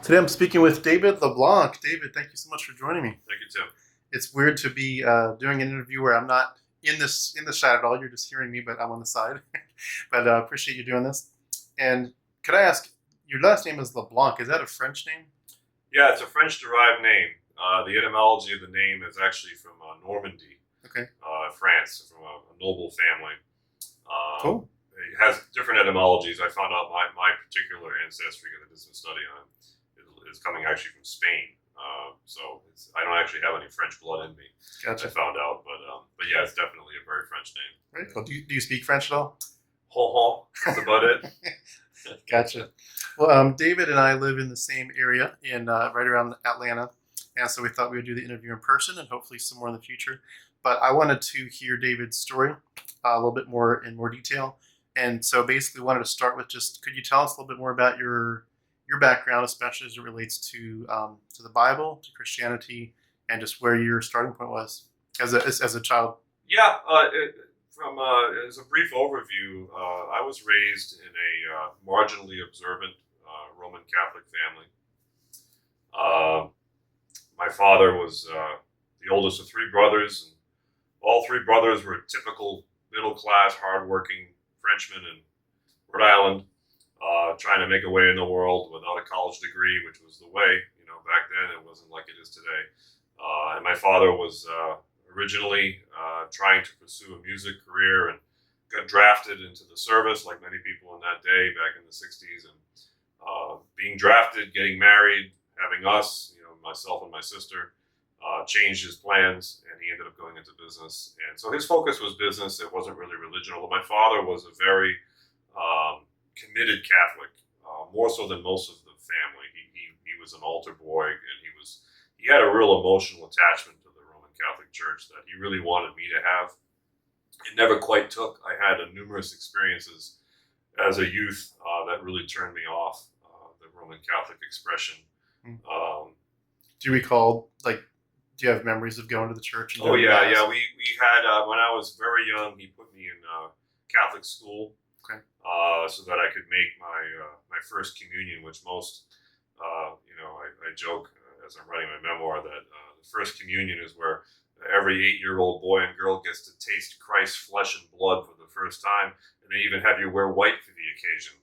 Today I'm speaking with David LeBlanc. David, thank you so much for joining me. Thank you, Tim. It's weird to be doing an interview where I'm not in the shot at all. You're just hearing me, but I'm on the side. But appreciate you doing this. And could I ask, your last name is LeBlanc. Is that a French name? Yeah, it's a French-derived name. The etymology of the name is actually from Normandy, Okay, France, from a noble family. cool. It has different etymologies. I found out my particular ancestry, because I did some study on it, is coming actually from Spain. I don't actually have any French blood in me. Gotcha. I found out, but yeah, it's definitely a very French name. Very cool. Do you speak French at all? Ho ho, that's about it. Gotcha. Well, David and I live in the same area in right around Atlanta, and so we thought we would do the interview in person and hopefully some more in the future. But I wanted to hear David's story a little bit more in more detail, and so basically wanted to start with just could you tell us a little bit more about your background, especially as it relates to the Bible, to Christianity, and just where your starting point was as a child. Yeah, as a brief overview, I was raised in a marginally observant Roman Catholic family. My father was the oldest of three brothers, and all three brothers were typical middle-class, hardworking Frenchmen in Rhode Island, trying to make a way in the world without a college degree, which was the way. Back then it wasn't like it is today. And my father was originally trying to pursue a music career and got drafted into the service, like many people in that day back in the 60s. And being drafted, getting married, having us, myself and my sister, changed his plans, and he ended up going into business. And so his focus was business. It wasn't really religion, although my father was a very committed Catholic, more so than most of the family. He was an altar boy, and he had a real emotional attachment to the Roman Catholic Church that he really wanted me to have. It never quite took. I had numerous experiences as a youth that really turned me off the Roman Catholic expression. Do you recall, do you have memories of going to the church? And Oh yeah, yeah. We had when I was very young, he put me in Catholic school, okay, so that I could make my first communion, which most I joke as I'm writing my memoir that the first communion is where every 8-year-old boy and girl gets to taste Christ's flesh and blood for the first time, and they even have you wear white for the occasion.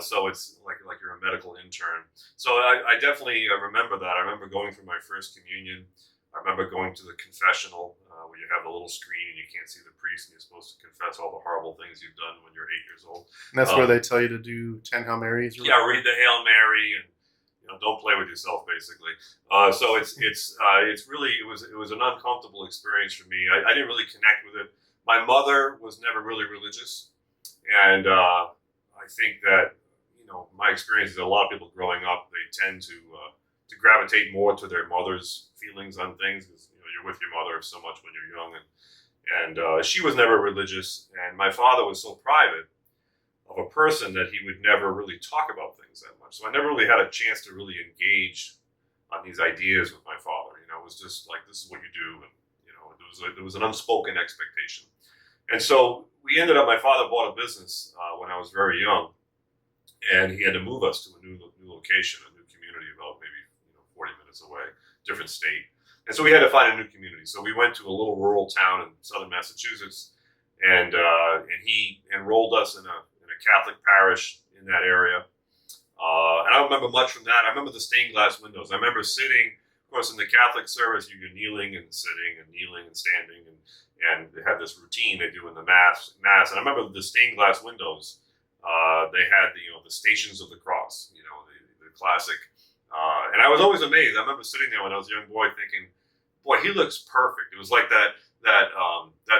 So it's like you're a medical intern. So I definitely remember that. I remember going for my first communion. I remember going to the confessional where you have a little screen and you can't see the priest, and you're supposed to confess all the horrible things you've done when you're 8 years old. And that's where they tell you to do 10 Hail Marys? Yeah, read the Hail Mary and don't play with yourself, basically. So it's really it was an uncomfortable experience for me. I didn't really connect with it. My mother was never really religious, and I think that my experience is a lot of people growing up, they tend to gravitate more to their mother's feelings on things, because you're with your mother so much when you're young, and she was never religious, and my father was so private of a person that he would never really talk about things that much. So I never really had a chance to really engage on these ideas with my father. It was just like, this is what you do, and there was an unspoken expectation. And so we ended up, my father bought a business when I was very young, and he had to move us to a new location, a new community about maybe 40 minutes away, different state. And so we had to find a new community. So we went to a little rural town in southern Massachusetts, and he enrolled us in a Catholic parish in that area. And I don't remember much from that. I remember the stained glass windows. I remember sitting, of course, in the Catholic service, you're kneeling and sitting and kneeling and standing, and they have this routine they do in the mass. And I remember the stained glass windows. They had the Stations of the Cross, the classic. And I was always amazed. I remember sitting there when I was a young boy thinking, boy, he looks perfect. It was like that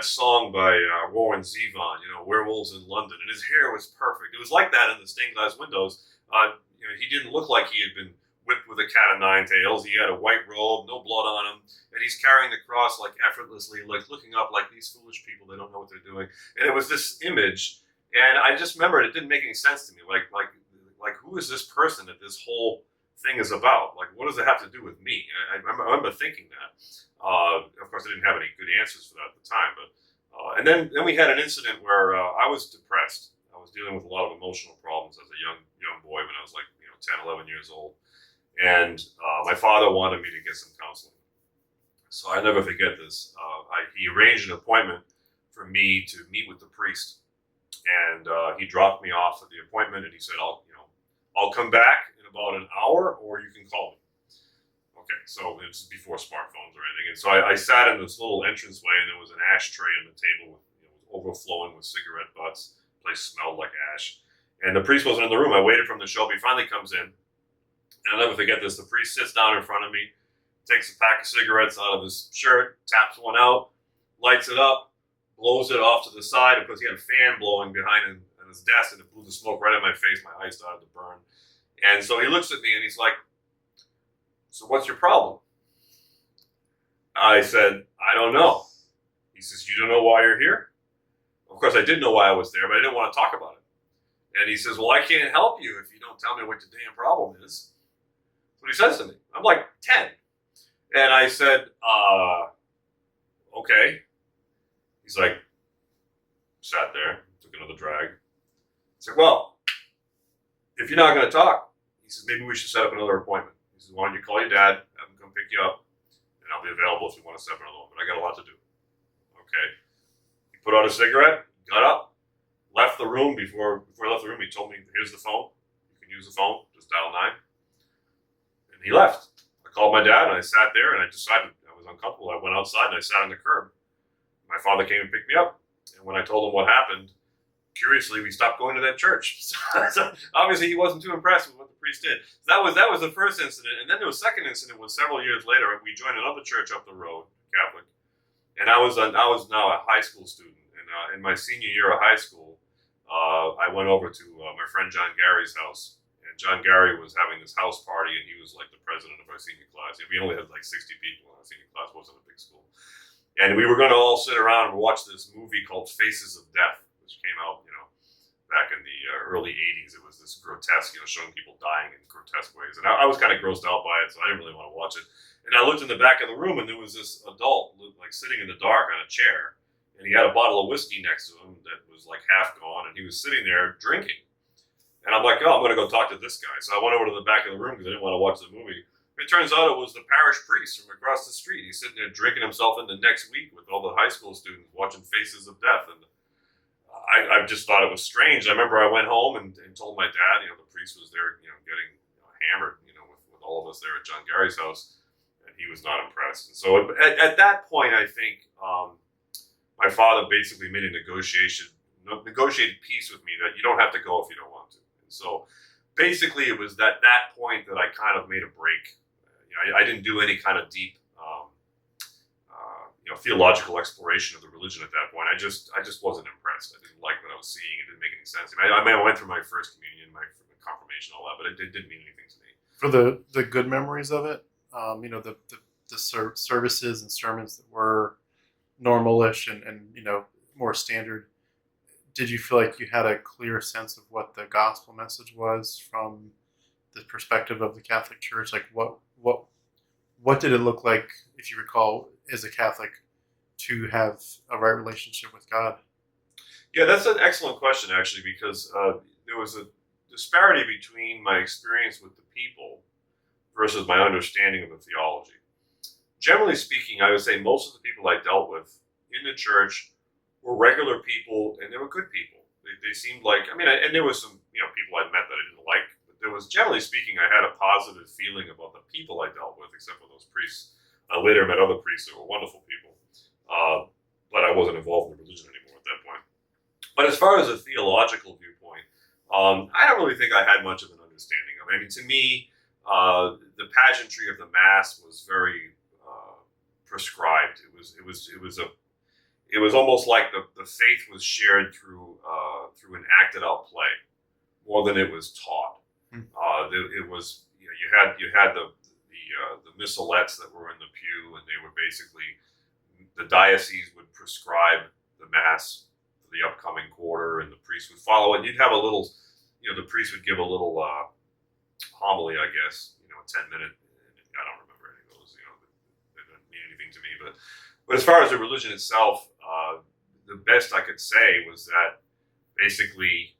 song by Warren Zevon, Werewolves in London, and his hair was perfect. It was like that in the stained glass windows. He didn't look like he had been whipped with a cat of nine tails. He had a white robe, no blood on him, and he's carrying the cross effortlessly, looking up like these foolish people. They don't know what they're doing. And it was this image, and I just remembered it didn't make any sense to me. Like who is this person that this whole thing is about? Like, what does it have to do with me? I remember thinking that. Of course, I didn't have any good answers for that at the time, but and then we had an incident where I was depressed. I was dealing with a lot of emotional problems as a young boy when I was 10, 11 years old, And my father wanted me to get some counseling. So I never forget this. He arranged an appointment for me to meet with the priest, and he dropped me off at the appointment, and he said, I'll come back in about an hour, or you can call me. Okay, so it's before smartphones or anything. And so I sat in this little entranceway, and there was an ashtray on the table with, overflowing with cigarette butts. The place smelled like ash. And the priest wasn't in the room. I waited for him to show up. He finally comes in. And I'll never forget this. The priest sits down in front of me, takes a pack of cigarettes out of his shirt, taps one out, lights it up, blows it off to the side, because he had a fan blowing behind him at his desk, and it blew the smoke right in my face. My eyes started to burn. And so he looks at me, and he's like, "So what's your problem?" I said, "I don't know." He says, "You don't know why you're here?" Of course, I did know why I was there, but I didn't want to talk about it. And he says, "Well, I can't help you if you don't tell me what your damn problem is." That's what he says to me. I'm like 10. And I said, okay. He's like, sat there, took another drag. I said, "Well, if you're not going to talk," he says, "maybe we should set up another appointment." He says, "Why don't you call your dad, have him come pick you up, and I'll be available if you want to set up another one, but I got a lot to do." Okay. He put out a cigarette, got up, left the room. Before he left the room, he told me, "Here's the phone. You can use the phone. Just dial 9. And he left. I called my dad, and I sat there, and I decided I was uncomfortable. I went outside, and I sat on the curb. My father came and picked me up. And when I told him what happened, curiously, we stopped going to that church. So obviously, he wasn't too impressed with what the priest did. So that was the first incident. And then the second incident was several years later. We joined another church up the road, Catholic. And I was now a high school student. And in my senior year of high school, I went over to my friend John Gary's house. And John Gary was having this house party, and he was like the president of our senior class. We only had like 60 people in our senior class. It wasn't a big school. And we were going to all sit around and watch this movie called Faces of Death, which came out, back in the early 80s. It was this grotesque, showing people dying in grotesque ways. And I was kind of grossed out by it, so I didn't really want to watch it. And I looked in the back of the room, and there was this adult, like sitting in the dark on a chair. And he had a bottle of whiskey next to him that was like half gone, and he was sitting there drinking. And I'm like, "Oh, I'm going to go talk to this guy." So I went over to the back of the room because I didn't want to watch the movie. It turns out it was the parish priest from across the street. He's sitting there drinking himself into next week with all the high school students watching Faces of Death. And I just thought it was strange. I remember I went home and told my dad, the priest was there, getting hammered, with all of us there at John Gary's house. And he was not impressed. And so at that point, I think my father basically made a negotiated peace with me that you don't have to go if you don't want to. And so basically it was that point that I kind of made a break. I didn't do any kind of deep, theological exploration of the religion at that point. I just wasn't impressed. I didn't like what I was seeing. It didn't make any sense. I went through my first communion, my confirmation, all that, but it didn't mean anything to me. For the good memories of it, the services and sermons that were normalish and more standard, did you feel like you had a clear sense of what the gospel message was from the perspective of the Catholic Church? Like what did it look like, if you recall, as a Catholic, to have a right relationship with God? Yeah, that's an excellent question, actually, because there was a disparity between my experience with the people versus my understanding of the theology. Generally speaking, I would say most of the people I dealt with in the church were regular people, and they were good people. They seemed like, and there was some people I met that I didn't like, but there was, generally speaking, I had a positive feeling about the people I dealt with, except for those priests. I later met other priests that were wonderful people, but I wasn't involved in religion anymore at that point. But as far as a theological viewpoint, I don't really think I had much of an understanding of it. To me, the pageantry of the Mass was very prescribed. It was almost like the faith was shared through an acted out play more than it was taught. It was you had the missalettes that were in the pew, and they were basically, the diocese would prescribe the Mass for the upcoming quarter, and the priest would follow it. You'd have a little, the priest would give a little homily, I guess, a 10-minute. I don't remember any of those. They didn't mean anything to me, but as far as the religion itself, the best I could say was that basically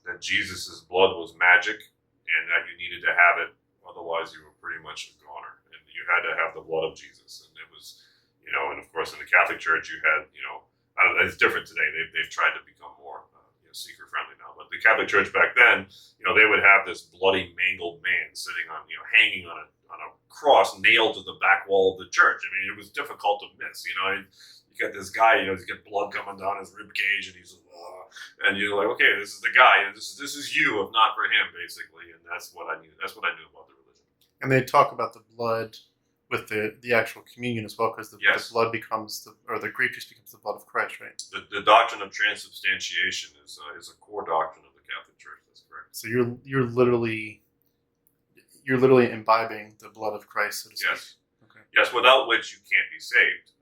that Jesus' blood was magic, and that you needed to have it, Otherwise, you were pretty much a goner, and you had to have the blood of Jesus. And it was, and of course, in the Catholic Church, you had, I don't know, it's different today. They've tried to become more seeker friendly now. But the Catholic Church back then, they would have this bloody, mangled man sitting on, hanging on a cross nailed to the back wall of the church. I mean, it was difficult to miss. You got this guy, he's got blood coming down his rib cage, and he's, and you're like, okay, this is the guy, and this is you, if not for him, basically. And that's what I knew. That's what I knew about the religion. And they talk about the blood with the actual communion as well, because the blood becomes the grape juice becomes the blood of Christ, right? The doctrine of transubstantiation is a core doctrine of the Catholic Church. That's correct. So you're literally imbibing the blood of Christ, so to speak. Yes. Okay. Yes, without which you can't be saved.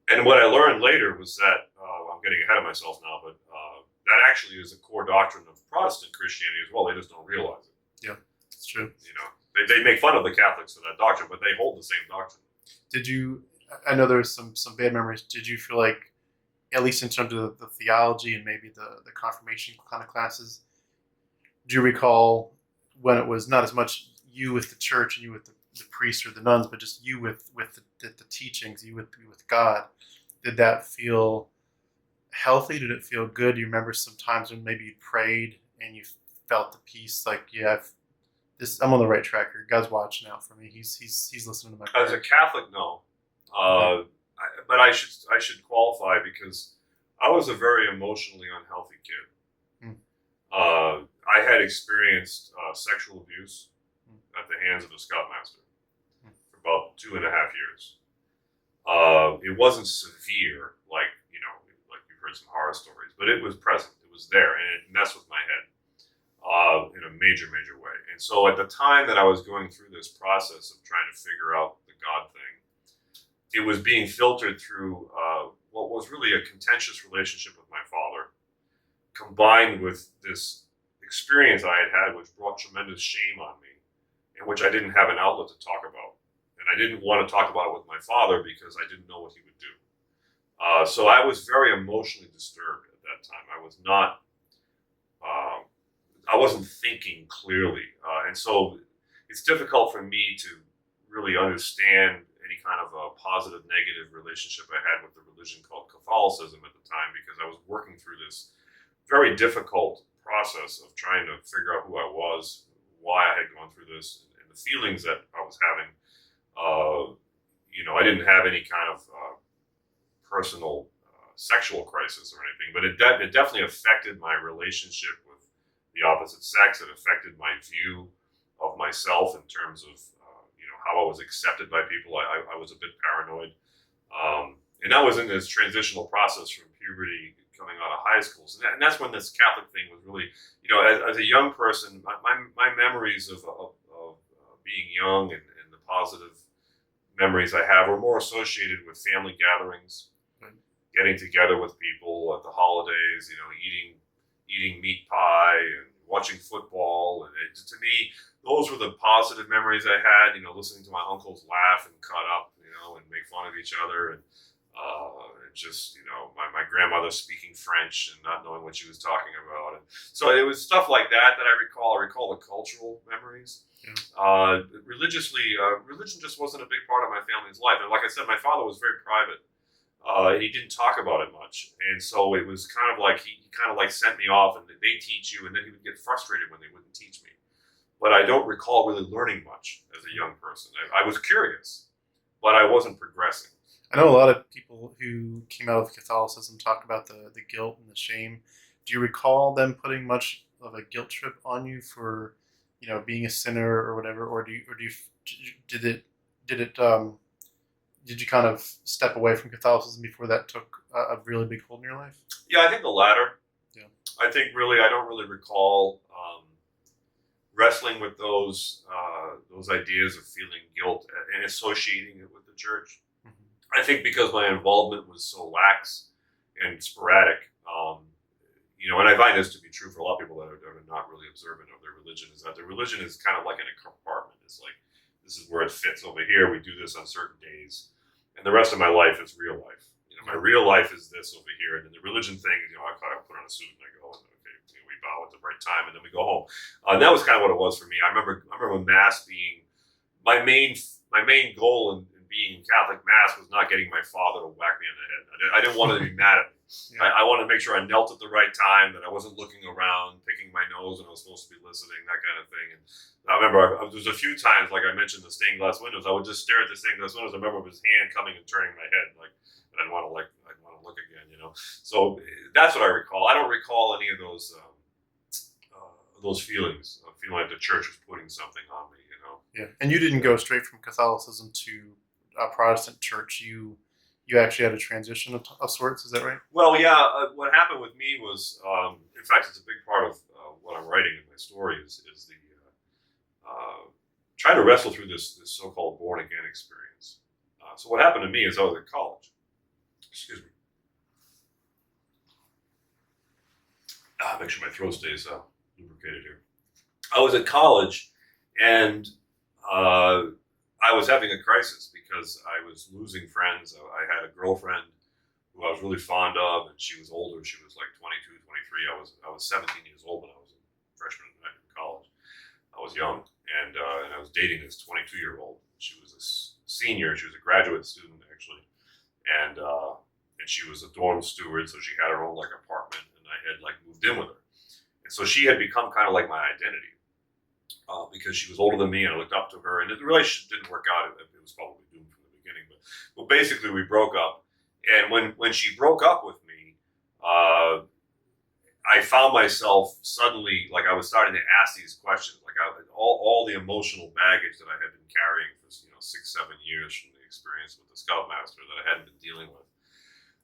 And what I learned later was that I'm getting ahead of myself now, but that actually is a core doctrine of Protestant Christianity as well. They just don't realize it. Yeah, it's true. They make fun of the Catholics for that doctrine, but they hold the same doctrine. Did you? I know there's some bad memories. Did you feel like, at least in terms of the theology and maybe the confirmation kind of classes, do you recall when it was not as much you with the church and you with the priests or the nuns, but just you with the teachings, you with God? Did that feel healthy? Did it feel good? Do you remember some times when maybe you prayed and you felt the peace, like, I'm on the right track here. God's watching out for me. He's listening to my prayer. As a Catholic, no. But I should qualify, because I was a very emotionally unhealthy kid. I had experienced sexual abuse at the hands of a scoutmaster for about 2.5 years. It wasn't severe, like you've heard some horror stories, but it was present. It was there, and it messed with my head in a major, major way. And so at the time that I was going through this process of trying to figure out the God thing, it was being filtered through what was really a contentious relationship with my father, combined with this experience I had, which brought tremendous shame on me, and which I didn't have an outlet to talk about. And I didn't want to talk about it with my father because I didn't know what he would do. So I was very emotionally disturbed at that time. I was not, I wasn't thinking clearly. And so it's difficult for me to really understand any kind of a positive, negative relationship I had with the religion called Catholicism at the time, because I was working through this very difficult process of trying to figure out who I was, why I had gone through this, and the feelings that I was having. I didn't have any kind of personal sexual crisis or anything, but it definitely affected my relationship with the opposite sex. It affected my view of myself in terms of how I was accepted by people. I was a bit paranoid, and I was in this transitional process from puberty coming out of high school. So and that's when this Catholic thing was really, as a young person, my memories of being young and the positive memories I have were more associated with family gatherings, getting together with people at the holidays, eating meat pie and watching football. And to me, those were the positive memories I had, listening to my uncles laugh and cut up, and make fun of each other. And just, my grandmother speaking French and not knowing what she was talking about. And so it was stuff like that I recall. I recall the cultural memories. Yeah. Religion just wasn't a big part of my family's life. And like I said, my father was very private. And he didn't talk about it much. And so it was kind of like he kind of like sent me off, and they teach you, and then he would get frustrated when they wouldn't teach me. But I don't recall really learning much as a young person. I was curious, but I wasn't progressing. I know a lot of people who came out of Catholicism talk about the guilt and the shame. Do you recall them putting much of a guilt trip on you for, being a sinner or whatever, or did you kind of step away from Catholicism before that took a really big hold in your life? Yeah, I think the latter. Yeah. I think I don't really recall wrestling with those ideas of feeling guilt and associating it with the church. Mm-hmm. I think because my involvement was so lax and sporadic, and I find this to be true for a lot of people that are not really observant of their religion, is that their religion is kind of like in a compartment. It's like, this is where it fits over here. We do this on certain days. And the rest of my life is real life. My real life is this over here. And then the religion thing, I put on a suit and I go, and okay, we bow at the right time, and then we go home. And that was kind of what it was for me. I remember remember Mass being my main goal in being Catholic Mass was not getting my father to whack me in the head. I didn't want him to be mad at me. Yeah. I wanted to make sure I knelt at the right time, that I wasn't looking around, picking my nose when I was supposed to be listening, that kind of thing. And I remember there was a few times, like I mentioned, the stained glass windows. I would just stare at the stained glass windows. I remember his hand coming and turning my head, like, and I'd want to look again, you know. So that's what I recall. I don't recall any of those feelings of feeling like the church was putting something on me, you know. Yeah, and you didn't go straight from Catholicism to a Protestant church. You actually had a transition of sorts. Is that right? Well, yeah. What happened with me was, in fact, it's a big part of what I'm writing in my story is the trying to wrestle through this so-called born again experience. So what happened to me is I was at college. Excuse me. Make sure my throat stays lubricated here. I was at college, and I was having a crisis because I was losing friends. I had a girlfriend who I was really fond of, and she was older. She was like 22, 23. I was 17 years old when I was a freshman in college. I was young, and I was dating this 22-year-old. She was a senior. She was a graduate student, actually, and she was a dorm steward, so she had her own like apartment, and I had like moved in with her, and so she had become kind of like my identity. Because she was older than me and I looked up to her, and the relationship didn't work out. It was probably doomed from the beginning, but basically we broke up. And when she broke up with me, I found myself suddenly, like I was starting to ask these questions, like all the emotional baggage that I had been carrying for 6-7 years from the experience with the Scoutmaster that I hadn't been dealing with,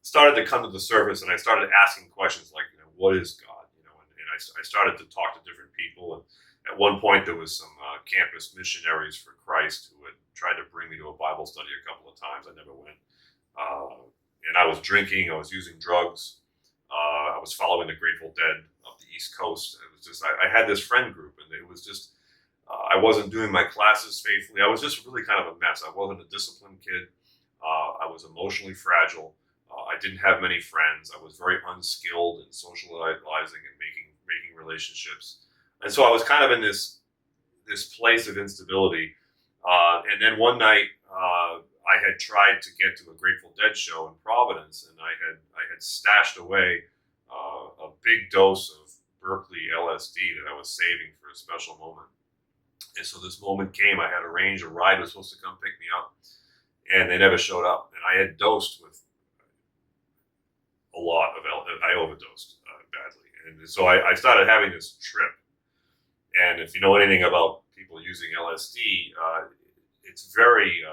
started to come to the surface, and I started asking questions like, what is God? And I started to talk to different people. And at one point, there was some campus missionaries for Christ who had tried to bring me to a Bible study a couple of times. I never went. And I was drinking. I was using drugs. I was following the Grateful Dead up the East Coast. It was just I had this friend group, and it was just I wasn't doing my classes faithfully. I was just really kind of a mess. I wasn't a disciplined kid. I was emotionally fragile. I didn't have many friends. I was very unskilled in socializing and making relationships. And so I was kind of in this place of instability. And then one night, I had tried to get to a Grateful Dead show in Providence, and I had stashed away a big dose of Berkeley LSD that I was saving for a special moment. And so this moment came. I had arranged a ride was supposed to come pick me up, and they never showed up. And I had dosed with a lot of I overdosed badly, and so I started having this trip. And if you know anything about people using LSD, it's very,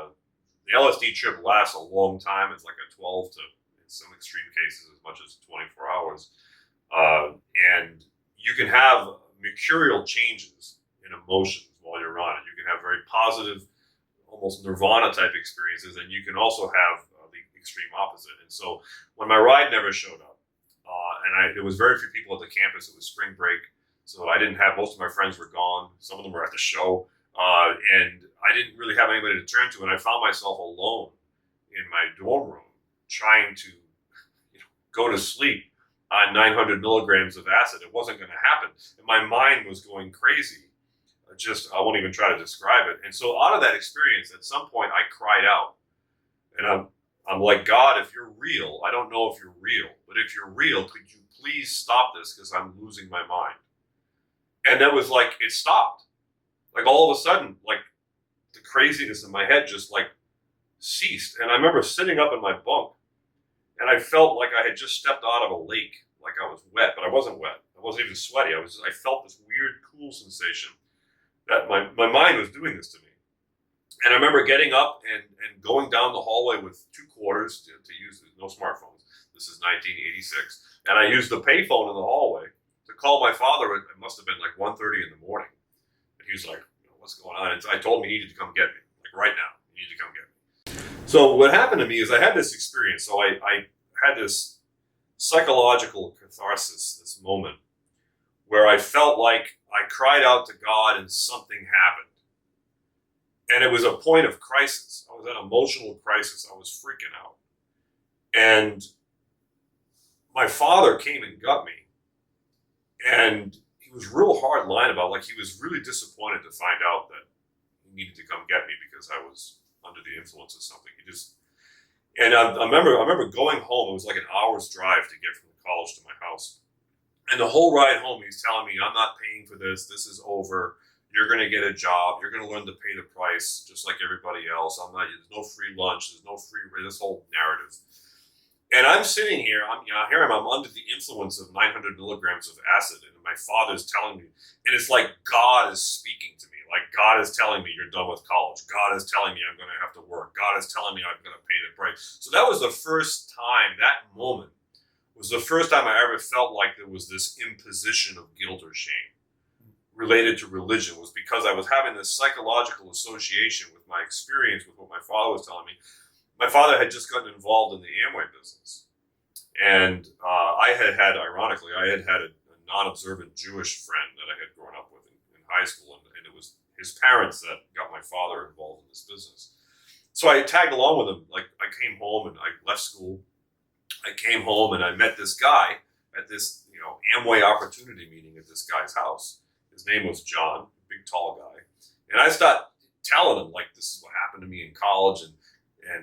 the LSD trip lasts a long time. It's like a 12 to, in some extreme cases, as much as 24 hours. And you can have mercurial changes in emotions while you're on it. You can have very positive, almost nirvana type experiences, and you can also have the extreme opposite. And so when my ride never showed up, and there was very few people at the campus, it was spring break. So I didn't have, most of my friends were gone. Some of them were at the show. And I didn't really have anybody to turn to. And I found myself alone in my dorm room trying to go to sleep on 900 milligrams of acid. It wasn't going to happen. And my mind was going crazy. I won't even try to describe it. And so out of that experience, at some point I cried out. And I'm like, God, if you're real, I don't know if you're real, but if you're real, could you please stop this, because I'm losing my mind. And that was like, it stopped. Like all of a sudden, like the craziness in my head just like ceased. And I remember sitting up in my bunk, and I felt like I had just stepped out of a lake, like I was wet, but I wasn't wet. I wasn't even sweaty. I felt this weird cool sensation that my mind was doing this to me. And I remember getting up and going down the hallway with 2 quarters to use, no smartphones. This is 1986. And I used the payphone in the hallway to call my father. It must have been like 1:30 in the morning. And he was like, what's going on? And I told him he needed to come get me. Like right now, he needed to come get me. So what happened to me is I had this experience. So I had this psychological catharsis, this moment, where I felt like I cried out to God and something happened. And it was a point of crisis. I was at emotional crisis. I was freaking out. And my father came and got me. And he was a real hard line about, like, he was really disappointed to find out that he needed to come get me because I was under the influence of something. And I remember going home. It was like an hour's drive to get from the college to my house. And the whole ride home, he's telling me, I'm not paying for this. This is over. You're going to get a job. You're going to learn to pay the price just like everybody else. There's no free lunch. There's no free, this whole narrative. And I'm sitting here, I'm under the influence of 900 milligrams of acid. And my father's telling me, and it's like God is speaking to me. Like God is telling me you're done with college. God is telling me I'm going to have to work. God is telling me I'm going to pay the price. So that was the first time, that moment was the first time I ever felt like there was this imposition of guilt or shame related to religion, was because I was having this psychological association with my experience with what my father was telling me. My father had just gotten involved in the Amway business. And ironically, I had a non-observant Jewish friend that I had grown up with in high school, and it was his parents that got my father involved in this business. So I tagged along with him. Like, I came home and I left school. I came home and I met this guy at this, Amway opportunity meeting at this guy's house. His name was John, a big, tall guy. And I started telling him, like, this is what happened to me in college, and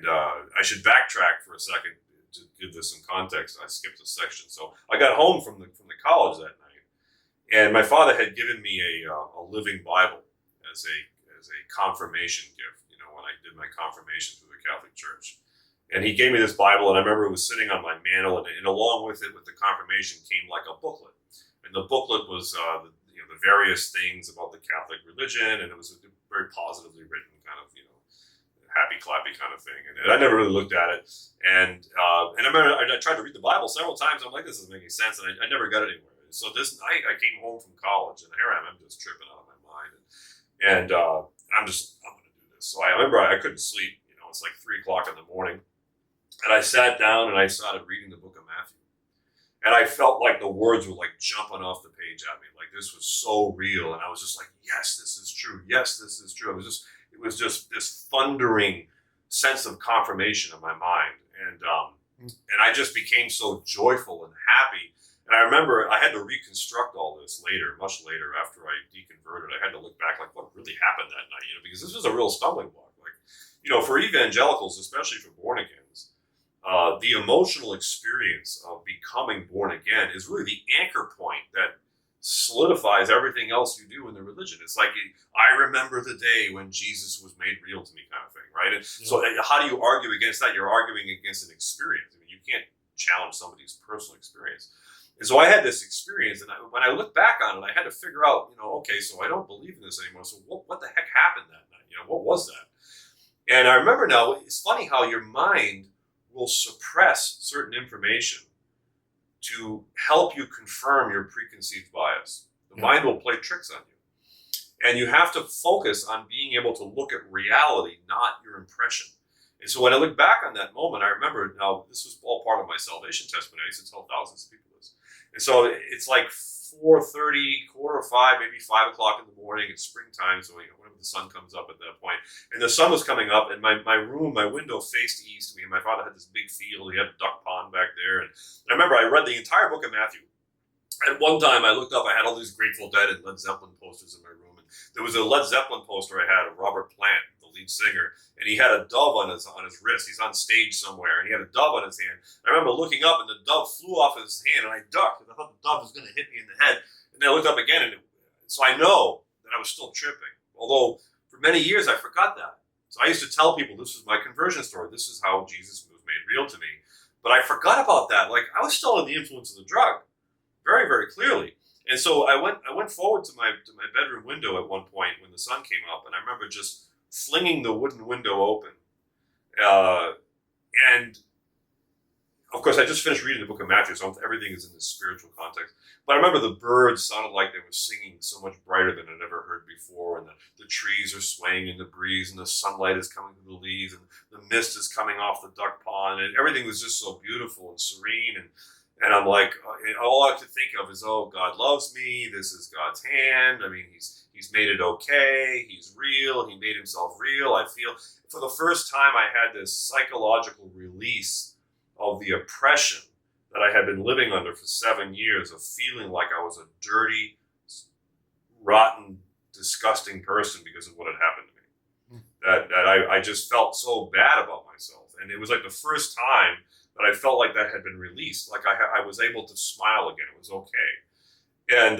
I should backtrack for a second to give this some context. I skipped a section. So I got home from the college that night, and my father had given me a living Bible as a confirmation gift. When I did my confirmation through the Catholic Church, and he gave me this Bible, and I remember it was sitting on my mantle, and along with it, with the confirmation, came like a booklet, and the booklet was the various things about the Catholic religion, and it was a very positively written kind of happy clappy kind of thing, and I never really looked at it. And I remember I tried to read the Bible several times. I'm like, this doesn't make any sense, and I never got it anywhere. So this night I came home from college, and here I'm just tripping out of my mind, and I'm going to do this. So I remember I couldn't sleep. It's like 3 o'clock in the morning, and I sat down and I started reading the book of Matthew, and I felt like the words were like jumping off the page at me. Like, this was so real, and I was just like, yes, this is true. Yes, this is true. It was just this thundering sense of confirmation in my mind. And I just became so joyful and happy. And I remember I had to reconstruct all this later, much later, after I deconverted. I had to look back, like, what really happened that night, because this was a real stumbling block. Like, for evangelicals, especially for born agains, the emotional experience of becoming born again is really the anchor point that solidifies everything else you do in the religion. It's like, I remember the day when Jesus was made real to me, kind of thing, right? And so how do you argue against that? You're arguing against an experience. You can't challenge somebody's personal experience. And so I had this experience, and when I look back on it, I had to figure out, okay, so I don't believe in this anymore. So what the heck happened that night? What was that? And I remember now, it's funny how your mind will suppress certain information to help you confirm your preconceived bias. The mind will play tricks on you. And you have to focus on being able to look at reality, not your impression. And so when I look back on that moment, I remember, now this was all part of my salvation testimony. I used to tell thousands of people this. And so it's like 4:30, 4:45, maybe 5 o'clock in the morning. It's springtime, so whenever the sun comes up at that point. And the sun was coming up, and my window faced east. My father had this big field. He had a duck pond back there. And I remember I read the entire book of Matthew. At one time, I looked up, I had all these Grateful Dead and Led Zeppelin posters in my room. And there was a Led Zeppelin poster I had of Robert Plant, the lead singer, and he had a dove on his wrist. He's on stage somewhere, and he had a dove on his hand. I remember looking up, and the dove flew off his hand, and I ducked, and I thought the dove was going to hit me in the head. And then I looked up again, and so I know that I was still tripping. Although, for many years, I forgot that. So I used to tell people, this is my conversion story. This is how Jesus was made real to me. But I forgot about that. Like, I was still under the influence of the drug, very, very clearly. And so I went forward to my bedroom window at one point when the sun came up, and I remember just flinging the wooden window open. And of course, I just finished reading the book of Matthew, so everything is in this spiritual context. But I remember the birds sounded like they were singing so much brighter than I'd ever heard before, and the trees are swaying in the breeze, and the sunlight is coming through the leaves, and the mist is coming off the duck pond, and everything was just so beautiful and serene. And I'm like, all I could think of is, oh, God loves me. This is God's hand. I mean, He's made it okay. He's real. He made Himself real. I feel, for the first time, I had this psychological release of the oppression that I had been living under for 7 years, of feeling like I was a dirty, rotten, disgusting person because of what had happened to me. That I just felt so bad about myself. And it was like the first time that I felt like that had been released. Like I was able to smile again. It was okay. And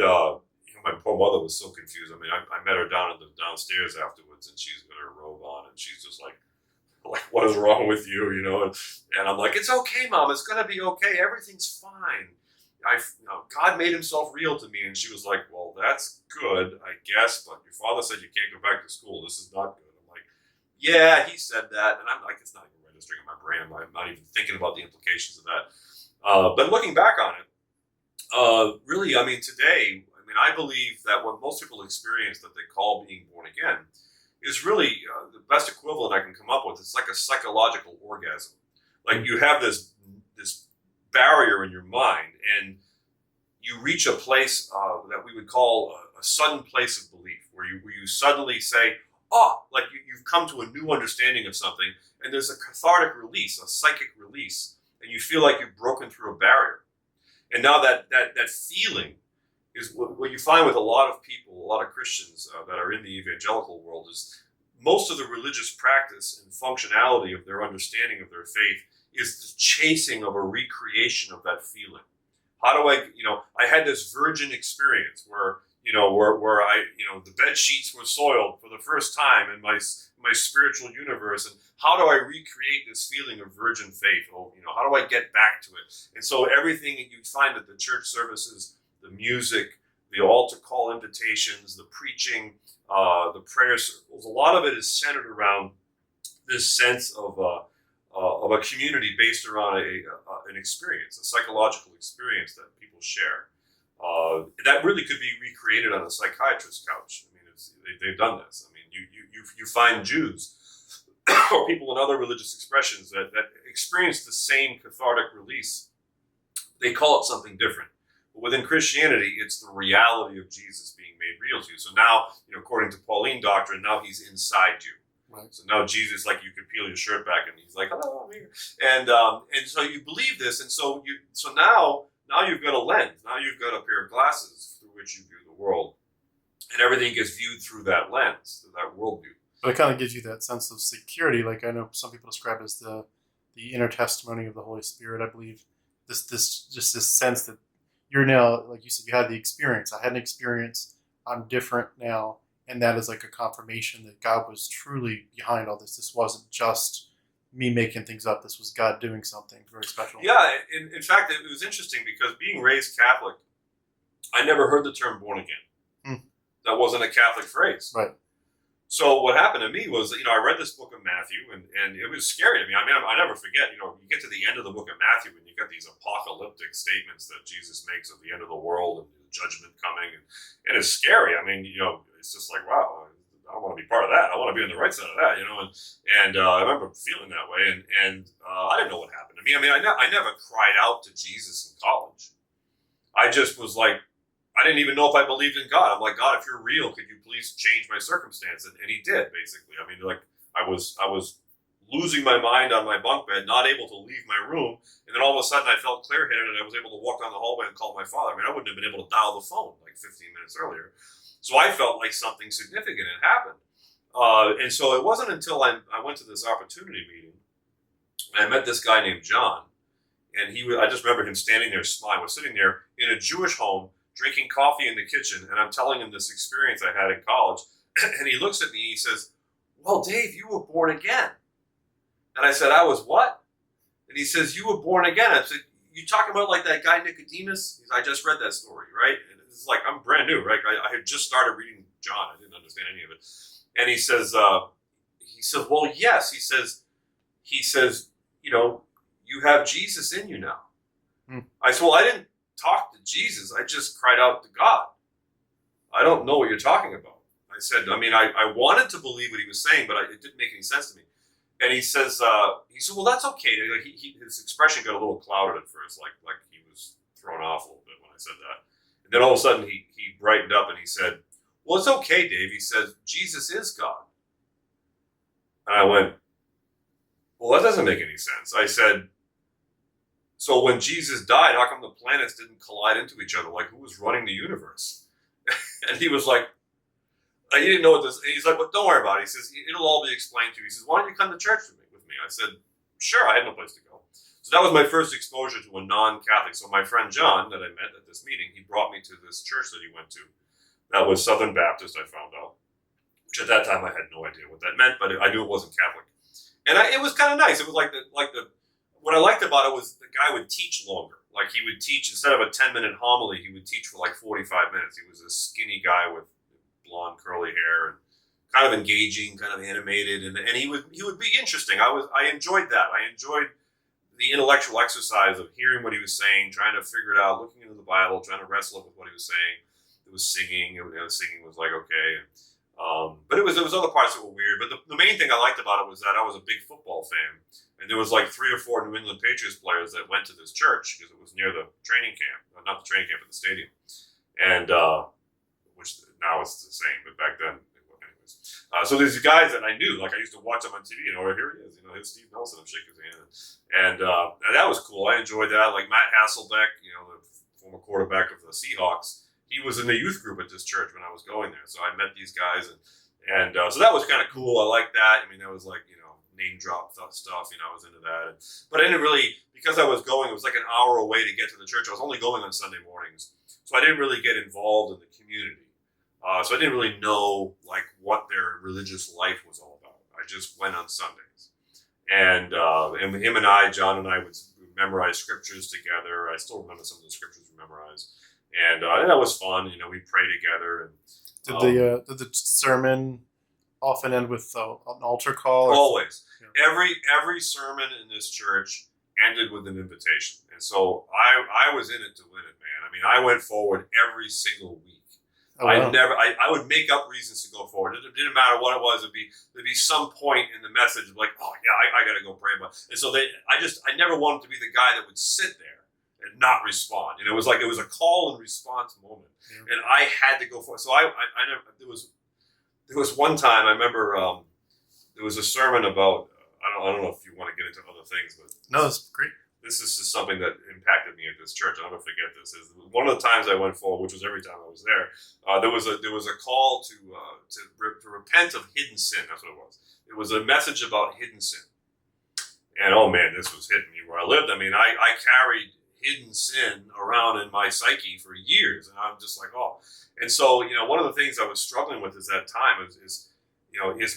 my poor mother was so confused. I mean, I met her downstairs afterwards, and she's got her robe on, and she's just like, what is wrong with you? And I'm like, it's okay, Mom. It's gonna be okay. Everything's fine. God made himself real to me. And she was like, well, that's good, I guess, but your father said you can't go back to school. This is not good. I'm like, yeah, he said that. And I'm like, it's not even registering in my brain. I'm not even thinking about the implications of that. But looking back on it, really, I mean, today, I believe that what most people experience that they call being born again is really the best equivalent I can come up with. It's like a psychological orgasm. Like you have this barrier in your mind, and you reach a place that we would call a sudden place of belief, where you suddenly say, oh, like you've come to a new understanding of something, and there's a cathartic release, a psychic release, and you feel like you've broken through a barrier. And now that feeling is what you find with a lot of people, a lot of Christians that are in the evangelical world, is most of the religious practice and functionality of their understanding of their faith is the chasing of a recreation of that feeling. How do I had this virgin experience where I, the bed sheets were soiled for the first time in my spiritual universe, and how do I recreate this feeling of virgin faith? How do I get back to it? And so everything that you find at the church services, the music, the altar call invitations, the preaching, the prayer circles, a lot of it is centered around this sense of a community based around an experience, a psychological experience that people share. That really could be recreated on a psychiatrist's couch. I mean, they've done this. I mean, you find Jews or people in other religious expressions that experience the same cathartic release. They call it something different. But within Christianity, it's the reality of Jesus being made real to you. So now, according to Pauline doctrine, now he's inside you. Right. So now Jesus, like, you can peel your shirt back, and he's like, "Hello, I'm here." And so you believe this, and so now you've got a lens. Now you've got a pair of glasses through which you view the world, and everything gets viewed through that lens, through that worldview. But it kind of gives you that sense of security. Like I know some people describe it as the inner testimony of the Holy Spirit. I believe this sense that you're now, like you said, you had the experience. I had an experience. I'm different now. And that is like a confirmation that God was truly behind all this. This wasn't just me making things up. This was God doing something very special. Yeah, in fact, it was interesting because being raised Catholic, I never heard the term born again. That wasn't a Catholic phrase. Right. So what happened to me was, I read this book of Matthew, and it was scary to me. I mean, I never forget, you get to the end of the book of Matthew, and you get these apocalyptic statements that Jesus makes of the end of the world and the judgment coming, and it's scary. I mean, it's just like, wow, I want to be part of that. I want to be on the right side of that, and I remember feeling that way, and I didn't know what happened to me. I mean, I never cried out to Jesus in college. I just was like, I didn't even know if I believed in God. I'm like, God, if you're real, could you please change my circumstance? And he did, basically. I mean, like, I was losing my mind on my bunk bed, not able to leave my room, and then all of a sudden I felt clear-headed, and I was able to walk down the hallway and call my father. I mean, I wouldn't have been able to dial the phone like 15 minutes earlier. So I felt like something significant had happened. And so it wasn't until I went to this opportunity meeting, and I met this guy named John, and I just remember him standing there smiling. I was sitting there in a Jewish home, drinking coffee in the kitchen, and I'm telling him this experience I had in college, and he looks at me and he says, "Well, Dave, you were born again." And I said, "I was what?" And he says, "You were born again." I said, "You talking about like that guy Nicodemus?" He said, "I just read that story, right?" And it's like, I'm brand new, right? I had just started reading John. I didn't understand any of it. And he says, "Well, yes." He says, "You have Jesus in you now." I said, "Well, I didn't talk to Jesus. I just cried out to God. I don't know what you're talking about." I said, I wanted to believe what he was saying, but it didn't make any sense to me. And he said, "Well, that's okay." Like his expression got a little clouded at first, like he was thrown off a little bit when I said that. And then all of a sudden he brightened up and he said, "Well, it's okay, Dave." He says, "Jesus is God." And I went, "Well, that doesn't make any sense." I said, "So when Jesus died, how come the planets didn't collide into each other? Like, who was running the universe?" And he was like, he didn't know what this, he's like, well, don't worry about it. He says, it'll all be explained to you. He says, why don't you come to church with me? I said, sure, I had no place to go. So that was my first exposure to a non-Catholic. So my friend John that I met at this meeting, he brought me to this church that he went to. That was Southern Baptist, I found out. Which at that time I had no idea what that meant, but I knew it wasn't Catholic. And it was kind of nice. It was like what I liked about it was the guy would teach longer. Like he would teach, instead of a 10-minute homily, he would teach for like 45 minutes. He was a skinny guy with blonde curly hair and kind of engaging, kind of animated, and he would be interesting. I enjoyed that. I enjoyed the intellectual exercise of hearing what he was saying, trying to figure it out, looking into the Bible, trying to wrestle with what he was saying. It was singing. Singing was like okay. But there was other parts that were weird. But the main thing I liked about it was that I was a big football fan. And there was like 3 or 4 New England Patriots players that went to this church because it was near the training camp. Not the training camp, but the stadium. And which now it's the same, but back then, anyways. So there's guys that I knew. Like I used to watch them on TV. Here he is. Here's Steve Nelson. I'm shaking his hand. And that was cool. I enjoyed that. Like Matt Hasselbeck, the former quarterback of the Seahawks. He was in the youth group at this church when I was going there. So I met these guys, and so that was kind of cool. I liked that. That was like, name drop stuff. I was into that. But I didn't really, because I was going, it was like an hour away to get to the church. I was only going on Sunday mornings. So I didn't really get involved in the community. So I didn't really know like what their religious life was all about. I just went on Sundays. And him and I, John and I, would memorize scriptures together. I still remember some of the scriptures we memorized. And that was fun. We pray together. And did the sermon often end with an altar call? Always. Yeah. Every sermon in this church ended with an invitation. And so I was in it to win it, man. I went forward every single week. Oh, wow. I would make up reasons to go forward. It didn't matter what it was. There'd be some point in the message like, oh yeah, I got to go pray about it. And so I never wanted to be the guy that would sit there and not respond. It was like it was a call and response moment, and I had to go for it. So I never, there was one time I remember there was a sermon about I don't know if you want to get into other things, but no, that's great. This is just something that impacted me at this church. I'll never forget this. Is one of the times I went forward, which was every time I was there. There was a call to repent of hidden sin. That's what it was. It was a message about hidden sin, and oh man, this was hitting me where I lived. I carried hidden sin around in my psyche for years, and I'm just like, oh. And so, one of the things I was struggling with at that time is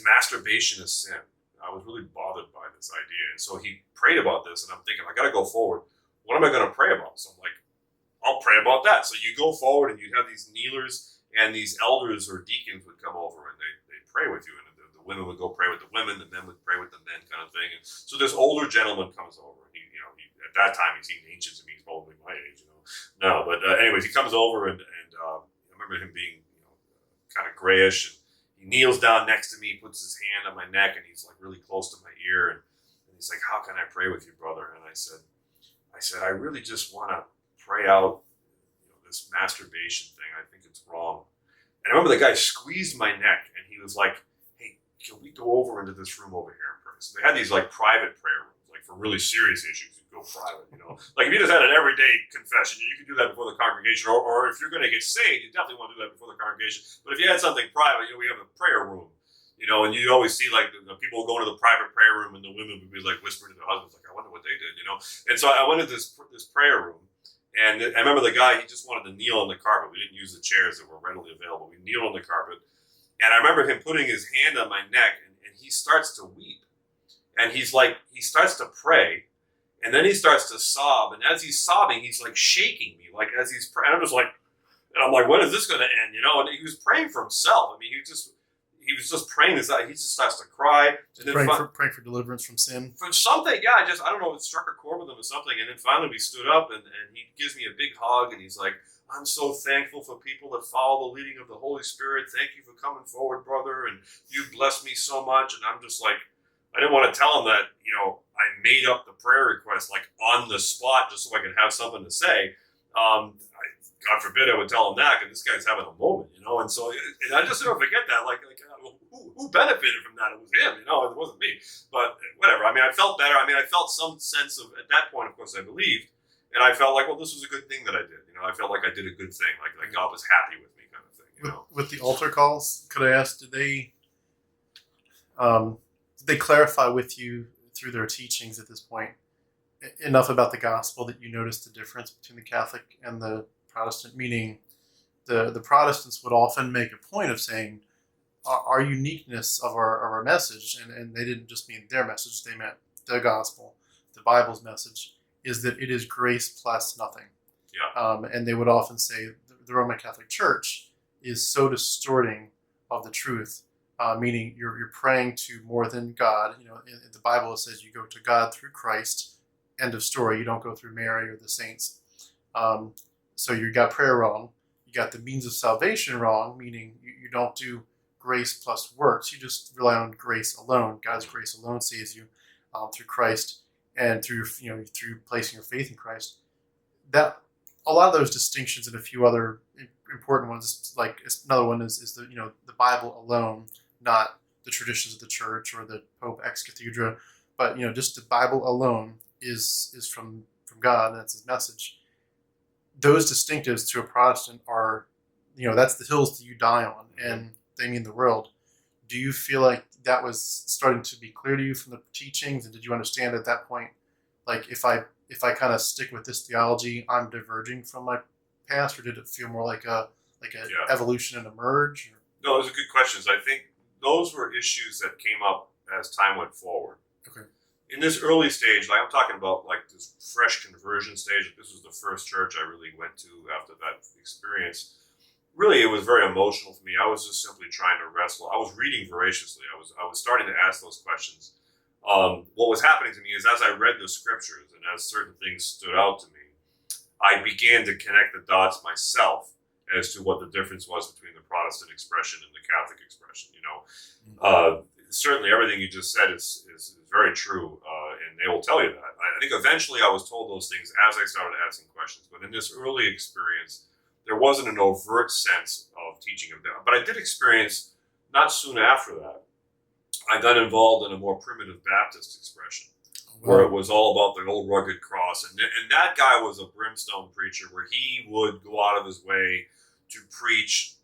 masturbation a sin? I was really bothered by this idea, and so he prayed about this, and I'm thinking, I got to go forward. What am I going to pray about? So I'm like, I'll pray about that. So you go forward, and you'd have these kneelers, and these elders or deacons would come over, and they pray with you, and the women would go pray with the women, the men would pray with the men, kind of thing. And so this older gentleman comes over. At that time, he seemed ancient to me. He's probably my age, No, but anyways, he comes over, and I remember him being, kind of grayish, and he kneels down next to me, puts his hand on my neck, and he's like really close to my ear, and he's like, "How can I pray with you, brother?" And I said, I really just want to pray out, this masturbation thing. I think it's wrong. And I remember the guy squeezed my neck, and he was like, "Hey, can we go over into this room over here and pray?" So they had these like private prayer rooms, like for really serious issues. Go private, Like if you just had an everyday confession, you could do that before the congregation, or if you're going to get saved, you definitely want to do that before the congregation. But if you had something private, we have a prayer room, and you always see like the people go into the private prayer room, and the women would be like whispering to their husbands, like, "I wonder what they did," And so I went to this prayer room, and I remember the guy, he just wanted to kneel on the carpet. We didn't use the chairs that were readily available. We kneeled on the carpet, and I remember him putting his hand on my neck, and he starts to weep, and he starts to pray. And then he starts to sob, and as he's sobbing, he's like shaking me, like as he's praying. I'm like, when is this going to end? And he was praying for himself. He was just praying this out. He just starts to cry. And then praying for deliverance from sin. For something, yeah. I don't know. It struck a chord with him or something. And then finally we stood up, and he gives me a big hug, and he's like, "I'm so thankful for people that follow the leading of the Holy Spirit. Thank you for coming forward, brother. And you blessed me so much." And I'm just like, I didn't want to tell him that, I made up the prayer request like on the spot just so I could have something to say. God forbid I would tell him that, because this guy's having a moment, And so, and I just never forget that. Who benefited from that? It was him, It wasn't me. But whatever. I felt better. I felt some sense of, at that point, of course, I believed, and I felt like, well, this was a good thing that I did. I felt like I did a good thing, like God was happy with me, kind of thing. With the altar calls, could I ask, did they clarify with you through their teachings at this point enough about the gospel that you noticed the difference between the Catholic and the Protestant? Meaning, the Protestants would often make a point of saying our uniqueness of our message, and they didn't just mean their message; they meant the gospel, the Bible's message, is that it is grace plus nothing. Yeah. And they would often say the Roman Catholic Church is so distorting of the truth, meaning you're praying to more than God. In the Bible it says you go to God through Christ. End of story. You don't go through Mary or the saints. So you got prayer wrong. You got the means of salvation wrong, meaning you don't do grace plus works. You just rely on grace alone. God's grace alone saves you through Christ and through placing your faith in Christ. That a lot of those distinctions and a few other important ones, like another one is the Bible alone, not the traditions of the church or the Pope ex cathedra, but just the Bible alone is from God, and that's His message. Those distinctives to a Protestant are, that's the hills that you die on, and they mean the world. Do you feel like that was starting to be clear to you from the teachings, and did you understand at that point, like if I kind of stick with this theology, I'm diverging from my past, or did it feel more like a evolution and a merge? No, those are good questions. I think those were issues that came up as time went forward. Okay. In this early stage, like I'm talking about, like this fresh conversion stage. This was the first church I really went to after that experience. Really, it was very emotional for me. I was just simply trying to wrestle. I was reading voraciously. I was starting to ask those questions. What was happening to me is, as I read the scriptures and as certain things stood out to me, I began to connect the dots myself as to what the difference was between the Protestant expression and the Catholic expression. Certainly everything you just said is very true, and they will tell you that. I think eventually I was told those things as I started asking questions, but in this early experience, there wasn't an overt sense of teaching of that. But I did experience, not soon after that, I got involved in a more primitive Baptist expression, where it was all about the old rugged cross. And that guy was a brimstone preacher, where he would go out of his way to preach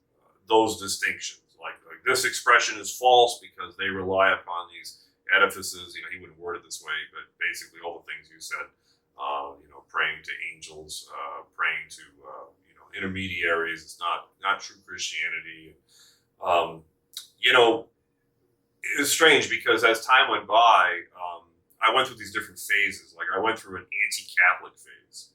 those distinctions. Like this expression is false because they rely upon these edifices. He wouldn't word it this way, but basically all the things you said, praying to angels, praying to, intermediaries. It's not true Christianity. It was strange because as time went by, I went through these different phases. Like I went through an anti-Catholic phase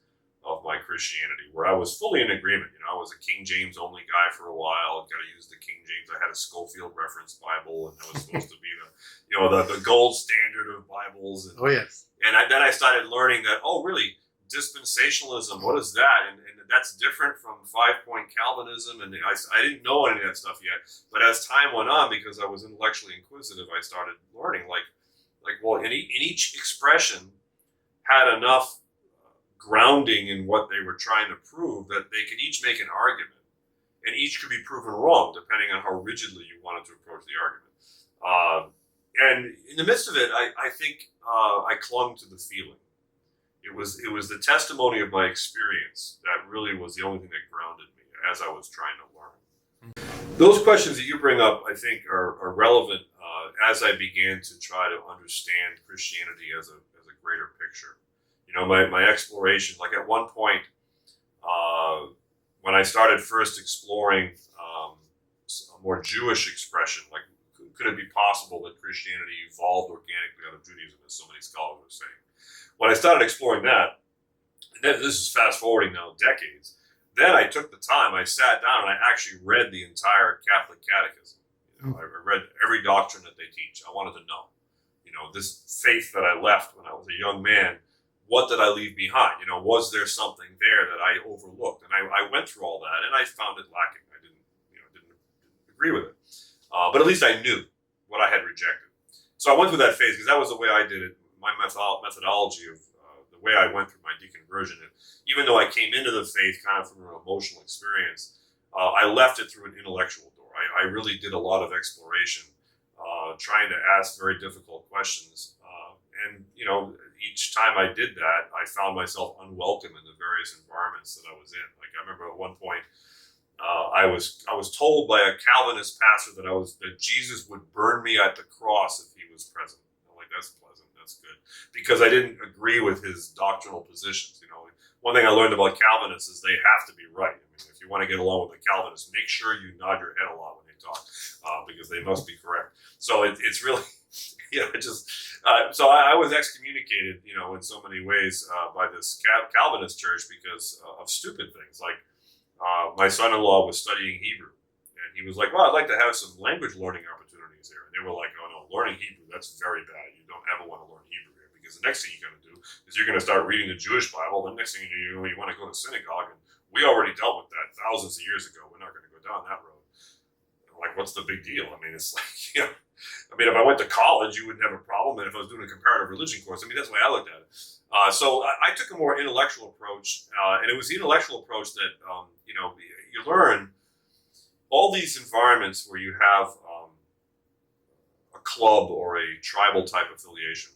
of my Christianity, where I was fully in agreement. I was a King James only guy for a while. Got to use the King James. I had a Schofield reference Bible, and that was supposed to be the gold standard of Bibles. And, oh yes. And then I started learning that, really, dispensationalism, what is that? And that's different from 5-point Calvinism. And I didn't know any of that stuff yet. But as time went on, because I was intellectually inquisitive, I started learning in each expression had enough grounding in what they were trying to prove that they could each make an argument, and each could be proven wrong depending on how rigidly you wanted to approach the argument. And in the midst of it, I think I clung to the feeling. It was the testimony of my experience that really was the only thing that grounded me as I was trying to learn. Those questions that you bring up, I think, are relevant as I began to try to understand Christianity as a greater picture. My exploration, like at one point, when I started first exploring a more Jewish expression, like could it be possible that Christianity evolved organically out of Judaism, as so many scholars are saying? When I started exploring that, and this is fast forwarding now decades, then I took the time, I sat down and I actually read the entire Catholic Catechism. I read every doctrine that they teach. I wanted to know, this faith that I left when I was a young man, what did I leave behind? Was there something there that I overlooked? And I went through all that, and I found it lacking. I didn't agree with it. But at least I knew what I had rejected. So I went through that phase because that was the way I did it. My methodology of the way I went through my deconversion. And even though I came into the faith kind of from an emotional experience, I left it through an intellectual door. I really did a lot of exploration, trying to ask very difficult questions. And each time I did that, I found myself unwelcome in the various environments that I was in. Like I remember at one point, I was told by a Calvinist pastor that Jesus would burn me at the cross if he was present. I'm like, that's pleasant, that's good, because I didn't agree with his doctrinal positions. One thing I learned about Calvinists is they have to be right. I mean, if you want to get along with a Calvinist, make sure you nod your head a lot when they talk, because they must be correct. So it's really, so I was excommunicated, in so many ways by this Calvinist church because of stupid things like. My son-in-law was studying Hebrew, and he was like, well, I'd like to have some language learning opportunities here. And they were like, oh, no, learning Hebrew, that's very bad. You don't ever want to learn Hebrew here, because the next thing you're going to do is you're going to start reading the Jewish Bible. The next thing you do, you want to go to synagogue, and we already dealt with that thousands of years ago. We're not going to go down that road. I'm like, what's the big deal? I mean, it's like, if I went to college, you wouldn't have a problem. And if I was doing a comparative religion course, that's the way I looked at it. So I took a more intellectual approach, and it was the intellectual approach that, you learn all these environments where you have a club or a tribal type affiliation.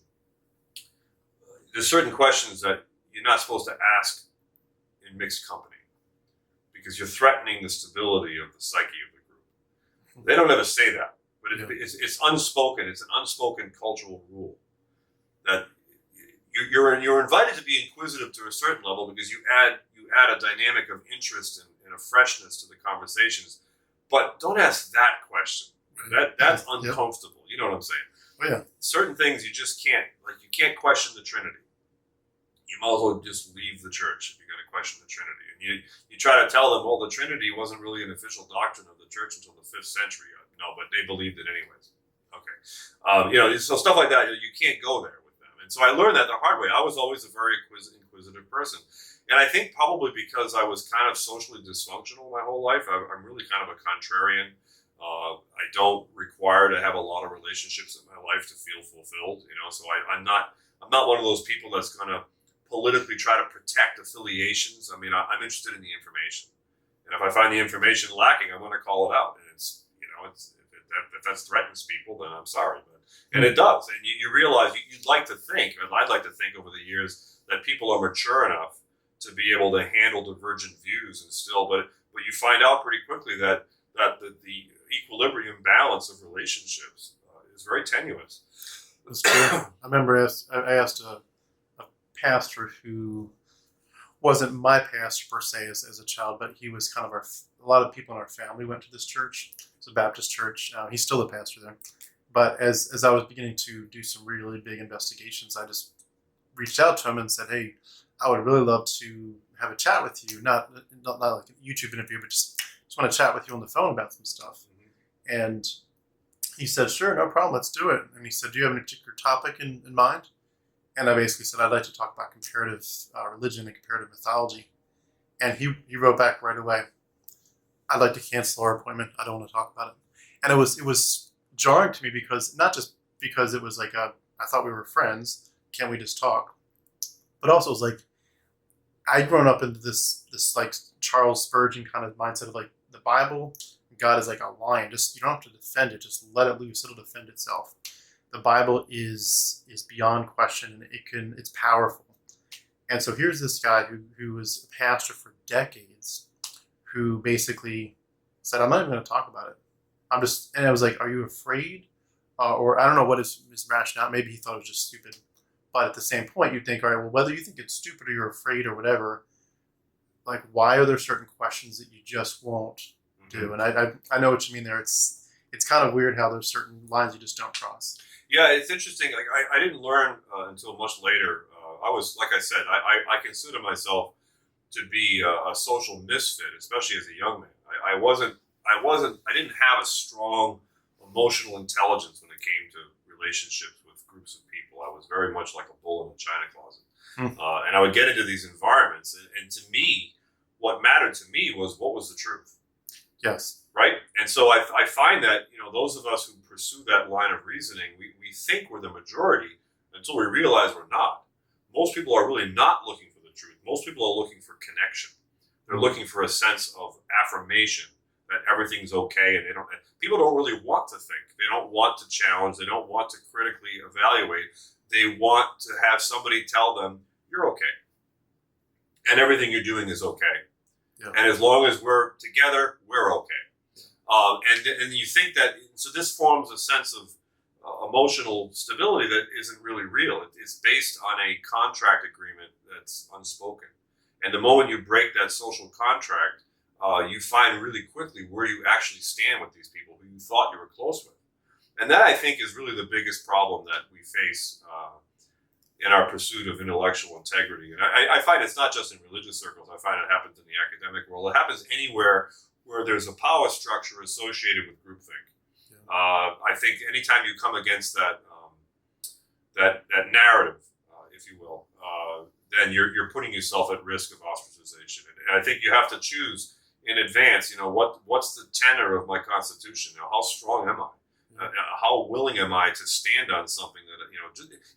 There's certain questions that you're not supposed to ask in mixed company because you're threatening the stability of the psyche of the group. They don't ever say that, but it's unspoken. It's an unspoken cultural rule that you're invited to be inquisitive to a certain level because you add a dynamic of interest and a freshness to the conversations, but don't ask that question. That's uncomfortable. You know what I'm saying? Oh, yeah. Certain things you just can't, like you can't question the Trinity. You might as well just leave the church if you're going to question the Trinity. And you try to tell them, well, the Trinity wasn't really an official doctrine of the church until the 5th century. No, but they believed it anyways. Okay. So stuff like that, you can't go there with them. And so I learned that the hard way. I was always a very inquisitive person. And I think probably because I was kind of socially dysfunctional my whole life, I'm really kind of a contrarian. I don't require to have a lot of relationships in my life to feel fulfilled, so I'm not one of those people that's going to politically try to protect affiliations. I'm interested in the information. And if I find the information lacking, I'm going to call it out. And if that threatens people, then I'm sorry. And it does. And you realize you'd like to think, and I'd like to think over the years, that people are mature enough to be able to handle divergent views and still, but you find out pretty quickly that the equilibrium balance of relationships is very tenuous. That's true. I remember I asked a pastor who wasn't my pastor per se as a child, but he was kind of a lot of people in our family went to this church. It's a Baptist church. He's still a pastor there. But as I was beginning to do some really big investigations, I just reached out to him and said, hey, I would really love to have a chat with you, not like a YouTube interview, but just want to chat with you on the phone about some stuff. Mm-hmm. And he said, sure, no problem, let's do it. And he said, do you have any particular topic in mind? And I basically said, I'd like to talk about comparative religion and comparative mythology. And he wrote back right away, I'd like to cancel our appointment. I don't want to talk about it. And it was jarring to me because, not just because it was like I thought we were friends, can't we just talk? But also it was like, I'd grown up into this like Charles Spurgeon kind of mindset of like the Bible, God is like a lion. Just you don't have to defend it. Just let it loose. It'll defend itself. The Bible is beyond question, and it's powerful. And so here's this guy who was a pastor for decades, who basically said, "I'm not even going to talk about it. And I was like, are you afraid? Or I don't know what his rationale. Maybe he thought it was just stupid. But at the same point, you think, all right, well, whether you think it's stupid or you're afraid or whatever, like, why are there certain questions that you just won't do? And I know what you mean there. It's kind of weird how there's certain lines you just don't cross. Yeah, it's interesting. Like I didn't learn until much later. I was, like I said, I consider myself to be a social misfit, especially as a young man. I didn't have a strong emotional intelligence when it came to relationships with groups of people. I was very much like a bull in a china closet. And I would get into these environments. And to me, what mattered to me was what was the truth. Yes. Right? And so I find that, those of us who pursue that line of reasoning, we think we're the majority until we realize we're not. Most people are really not looking for the truth. Most people are looking for connection. They're looking for a sense of affirmation that everything's okay, and people don't really want to think. They don't want to challenge. They don't want to critically evaluate. They want to have somebody tell them, you're okay. And everything you're doing is okay. Yeah. And as long as we're together, we're okay. And you think that, so this forms a sense of emotional stability that isn't really real. It's based on a contract agreement that's unspoken. And the moment you break that social contract, you find really quickly where you actually stand with these people who you thought you were close with. And that, I think, is really the biggest problem that we face in our pursuit of intellectual integrity. And I find it's not just in religious circles. I find it happens in the academic world. It happens anywhere where there's a power structure associated with groupthink. I think anytime you come against that narrative, if you will, then you're putting yourself at risk of ostracization. And I think you have to choose in advance. What's the tenor of my constitution? How strong am I? How willing am I to stand on something that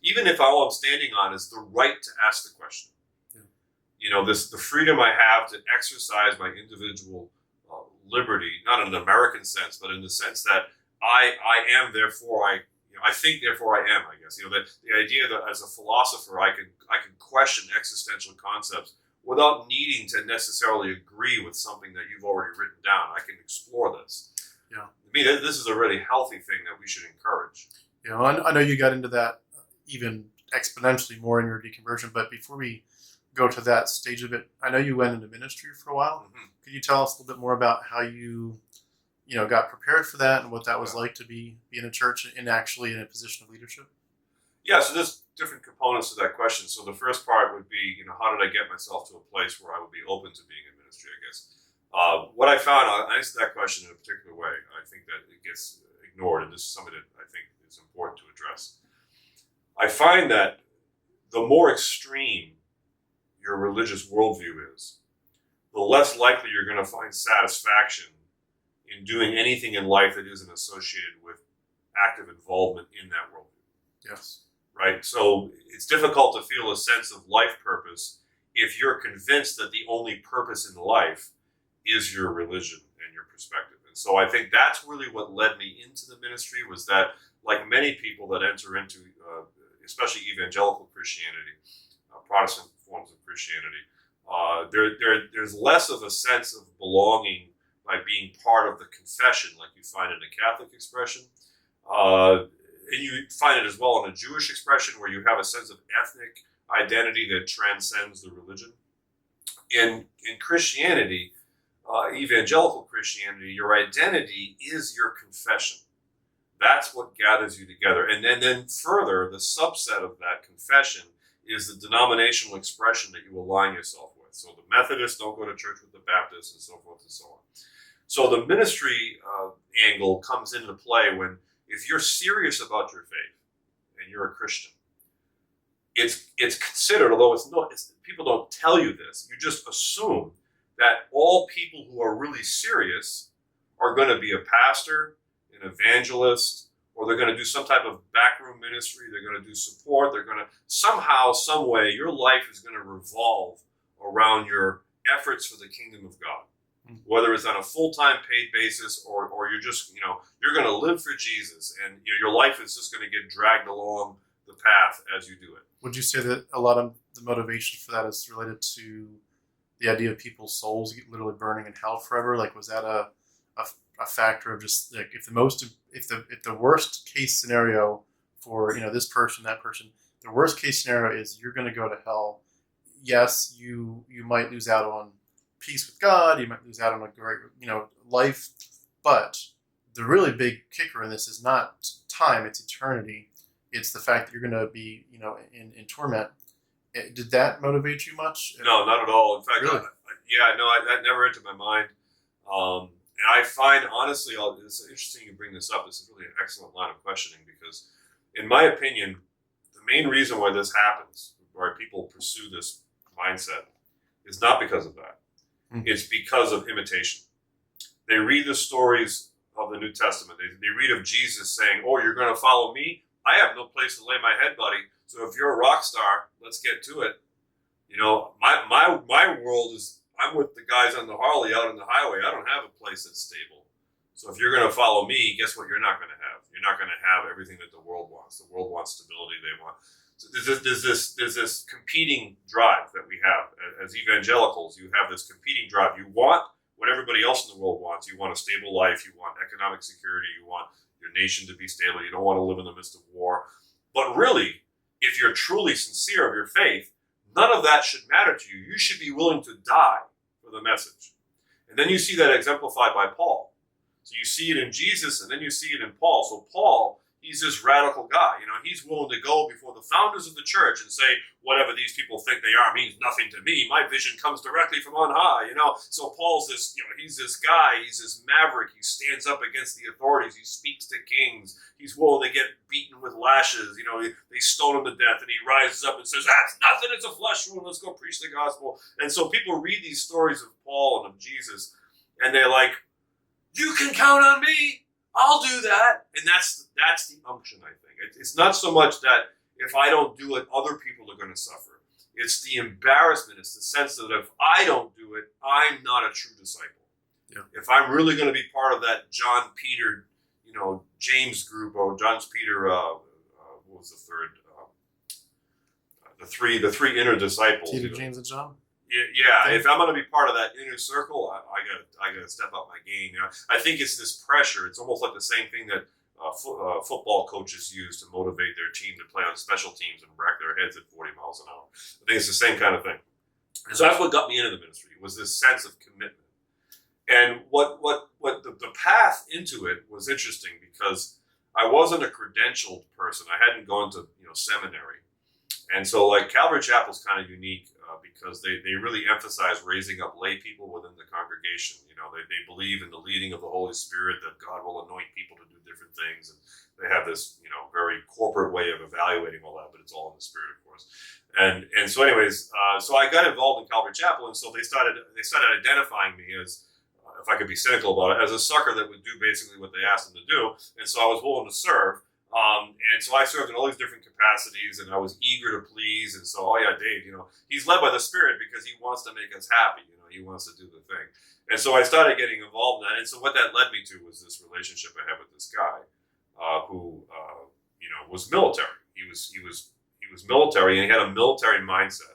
even if all I'm standing on is the right to ask the question? Yeah. The freedom I have to exercise my individual liberty, not in an American sense, but in the sense that I am, therefore I think, therefore I am. I guess the idea that as a philosopher I can question existential concepts without needing to necessarily agree with something that you've already written down. I can explore this. Yeah, I mean, this is a really healthy thing that we should encourage. I know you got into that even exponentially more in your deconversion, but before we go to that stage of it, I know you went into ministry for a while. Mm-hmm. Could you tell us a little bit more about how you got prepared for that and what that was like to be in a church and actually in a position of leadership? Yeah, so there's different components to that question. So the first part would be, how did I get myself to a place where I would be open to being in ministry, I guess. What I found, I'll answer that question in a particular way. I think that it gets ignored, and this is something that I think is important to address. I find that the more extreme your religious worldview is, the less likely you're going to find satisfaction in doing anything in life that isn't associated with active involvement in that worldview. Yes. Right? So it's difficult to feel a sense of life purpose if you're convinced that the only purpose in life is your religion and your perspective. And so I think that's really what led me into the ministry, was that, like many people that enter into, especially evangelical Christianity, Protestant forms of Christianity, there's less of a sense of belonging by being part of the confession, like you find in a Catholic expression. And you find it as well in a Jewish expression, where you have a sense of ethnic identity that transcends the religion. In Christianity, evangelical Christianity, your identity is your confession. That's what gathers you together. And then further, the subset of that confession is the denominational expression that you align yourself with. So the Methodists don't go to church with the Baptists, and so forth and so on. So the ministry angle comes into play when, if you're serious about your faith and you're a Christian, it's considered, although people don't tell you this, you just assume that all people who are really serious are going to be a pastor, an evangelist, or they're going to do some type of backroom ministry. They're going to do support. They're going to somehow, some way, your life is going to revolve around your efforts for the kingdom of God. Whether it's on a full-time paid basis or you're just, you're going to live for Jesus, and your life is just going to get dragged along the path as you do it. Would you say that a lot of the motivation for that is related to the idea of people's souls literally burning in hell forever? Like, was that a factor of just like, if the worst case scenario for this person, that person, the worst case scenario is you're going to go to hell. Yes, you might lose out on peace with God, you might lose out on a great life, but the really big kicker in this is not time, it's eternity. It's the fact that you're going to be in torment. Did that motivate you much? No, not at all. In fact, really? That never entered my mind. And I find, honestly, it's interesting you bring this up. This is really an excellent line of questioning, because in my opinion, the main reason why this happens, why people pursue this mindset, is not because of that. It's because of imitation. They read the stories of the New Testament. They read of Jesus saying, "Oh, you're going to follow me? I have no place to lay my head, buddy. So if you're a rock star, let's get to it." My world is, I'm with the guys on the Harley out on the highway. I don't have a place that's stable. So if you're going to follow me, guess what you're not going to have? You're not going to have everything that the world wants. The world wants stability. They want there's this competing drive that we have as evangelicals. You have this competing drive. You want what everybody else in the world wants. You want a stable life. You want economic security. You want your nation to be stable. You don't want to live in the midst of war. But really, if you're truly sincere of your faith, none of that should matter to you. You should be willing to die for the message. And then you see that exemplified by Paul. So you see it in Jesus, and then you see it in Paul. So Paul, he's this radical guy. He's willing to go before the founders of the church and say, whatever these people think they are means nothing to me. My vision comes directly from on high. So Paul's this, he's this guy. He's this maverick. He stands up against the authorities. He speaks to kings. He's willing to get beaten with lashes. They stone him to death, and he rises up and says, that's nothing. It's a flesh wound. Let's go preach the gospel. And so people read these stories of Paul and of Jesus, and they're like, you can count on me. I'll do that. And that's the unction, I think. It's not so much that if I don't do it, other people are going to suffer. It's the embarrassment. It's the sense that if I don't do it, I'm not a true disciple. Yeah. If I'm really going to be part of that John Peter, James group, or John's Peter, what was the third? The three inner disciples. Peter, James, and John. Yeah. If I'm going to be part of that inner circle, I got to step up my game. I think it's this pressure. It's almost like the same thing that football coaches use to motivate their team to play on special teams and rack their heads at 40 miles an hour. I think it's the same kind of thing. And so that's what got me into the ministry, was this sense of commitment. And what the path into it was interesting, because I wasn't a credentialed person. I hadn't gone to seminary. And so Calvary Chapel is kind of unique because they really emphasize raising up lay people within the congregation. They believe in the leading of the Holy Spirit, that God will anoint people to do different things. And they have this, very corporate way of evaluating all that, but it's all in the Spirit, of course. And so anyways, so I got involved in Calvary Chapel, and so they started identifying me as, if I could be cynical about it, as a sucker that would do basically what they asked him to do. And so I was willing to serve. And so I served in all these different capacities, and I was eager to please. And so, Dave, he's led by the Spirit because he wants to make us happy. He wants to do the thing. And so I started getting involved in that. And so what that led me to was this relationship I had with this guy who was military. He was military, and he had a military mindset.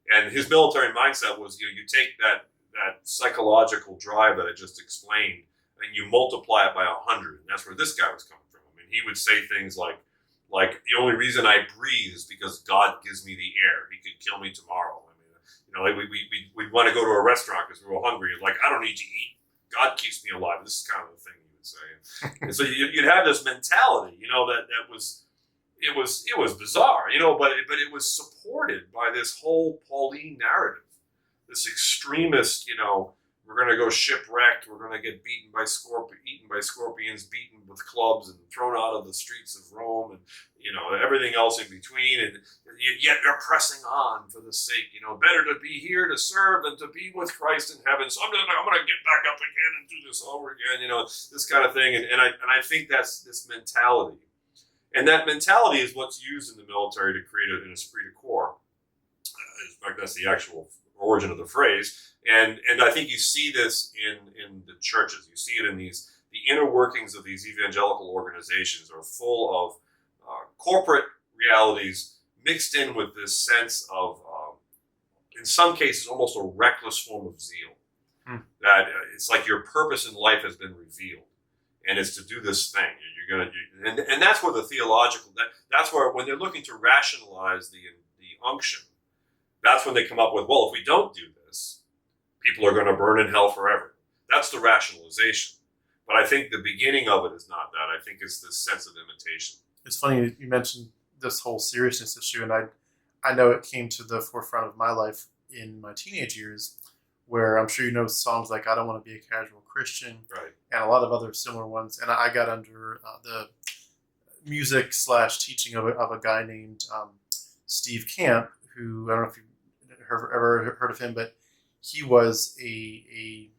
And his military mindset was, you take that psychological drive that I just explained, and you multiply it by 100. And that's where this guy was coming from. I mean, he would say things like the only reason I breathe is because God gives me the air. He could kill me tomorrow. I mean, we'd want to go to a restaurant because we were hungry. I don't need to eat. God keeps me alive. This is kind of the thing he would say. And so you'd have this mentality, that was bizarre, but it was supported by this whole Pauline narrative, this extremist, we're going to go shipwrecked, we're going to get eaten by scorpions, beaten with clubs, and thrown out of the streets of Rome, and everything else in between, and yet you're pressing on for the sake, better to be here to serve than to be with Christ in heaven. So I'm going to get back up again and do this over again, this kind of thing, and I think that's this mentality, and that mentality is what's used in the military to create an esprit de corps. In fact, that's the actual origin of the phrase, and I think you see this in the churches. You see it in the inner workings of these evangelical organizations are full of corporate realities mixed in with this sense of, in some cases, almost a reckless form of zeal. That it's like your purpose in life has been revealed, and it's to do this thing. And that's where the theological, that's where when they're looking to rationalize the unction, that's when they come up with, well, if we don't do this, people are going to burn in hell forever. That's the rationalization. But I think the beginning of it is not that. I think it's this sense of imitation. It's funny you mentioned this whole seriousness issue, and I know it came to the forefront of my life in my teenage years, where I'm sure you know songs like I Don't Want to Be a Casual Christian, right, and a lot of other similar ones. And I got under the music / teaching of a guy named Steve Camp, who, I don't know if you've ever heard of him, but he was a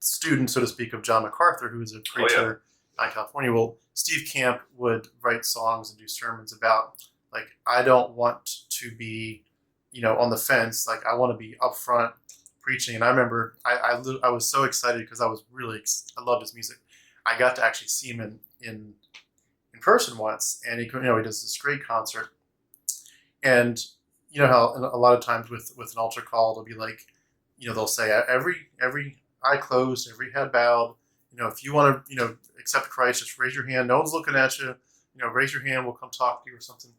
student, so to speak, of John MacArthur, who was a preacher in California. Well, Steve Camp would write songs and do sermons about, I don't want to be, on the fence. I want to be upfront preaching. And I remember I was so excited because I loved his music. I got to actually see him in person once, and he does this great concert, and you know how a lot of times with an altar call, they'll be like, they'll say every eye closed, every head bowed. If you want to accept Christ, just raise your hand. No one's looking at you. Raise your hand. We'll come talk to you or something.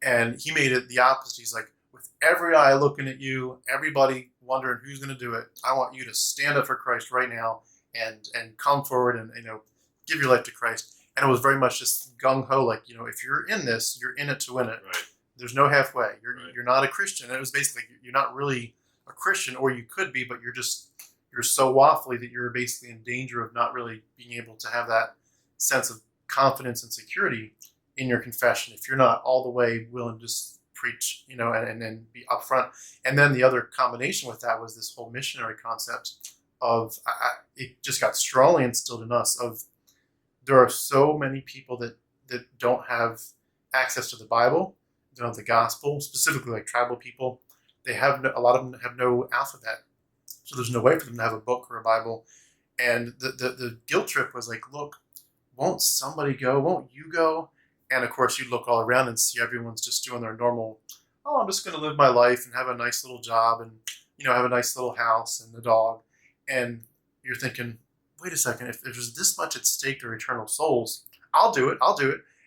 And he made it the opposite. He's like, with every eye looking at you, everybody wondering who's going to do it, I want you to stand up for Christ right now and come forward and give your life to Christ. And it was very much just gung ho, like if you're in this, you're in it to win it. Right. There's no halfway. Right. You're not a Christian. And it was basically you're not really a Christian, or you could be, but you're so waffly that you're basically in danger of not really being able to have that sense of confidence and security in your confession if you're not all the way willing to just preach, and then be upfront. And then the other combination with that was this whole missionary concept of it just got strongly instilled in us of there are so many people that don't have access to the Bible, don't have the gospel, specifically like tribal people. They have a lot of them have no alphabet, so there's no way for them to have a book or a Bible. And the guilt trip was like, look, won't somebody go? Won't you go? And of course, you look all around and see everyone's just doing their normal, oh, I'm just going to live my life and have a nice little job and, have a nice little house and a dog. And you're thinking, wait a second, if there's this much at stake to eternal souls, I'll do it.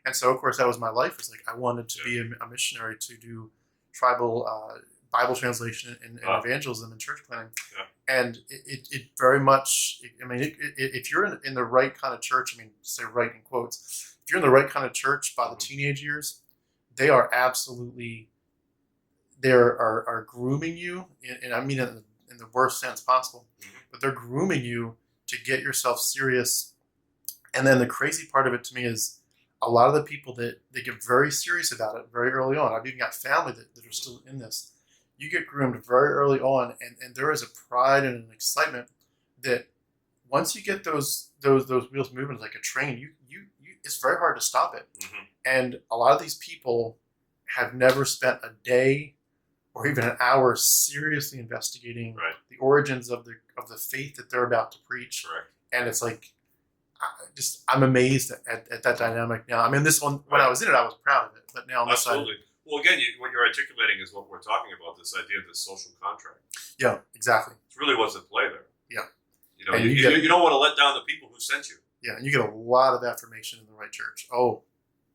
And so, of course, that was my life. It's like I wanted to be a missionary, to do tribal Bible translation and evangelism and church planting. Yeah. And it very much, if you're in the right kind of church, say right in quotes, if you're in the right kind of church by the teenage years, they are absolutely, they are grooming you, and I mean in the worst sense possible, but they're grooming you to get yourself serious. And then the crazy part of it to me is a lot of the people that they get very serious about it very early on. I've even got family that are still in this. You get groomed very early on, and there is a pride and an excitement that once you get those wheels moving like a train, you it's very hard to stop it. Mm-hmm. And a lot of these people have never spent a day or even an hour seriously investigating the origins of the faith that they're about to preach. Correct. And it's like, I'm amazed at that dynamic now. This one, when I was in it, I was proud of it. But now on this side, well, again, what you're articulating is what we're talking about, this idea of this social contract. Yeah, exactly. It's really what's at play there. Yeah. You don't want to let down the people who sent you. Yeah, and you get a lot of affirmation in the right church. Oh,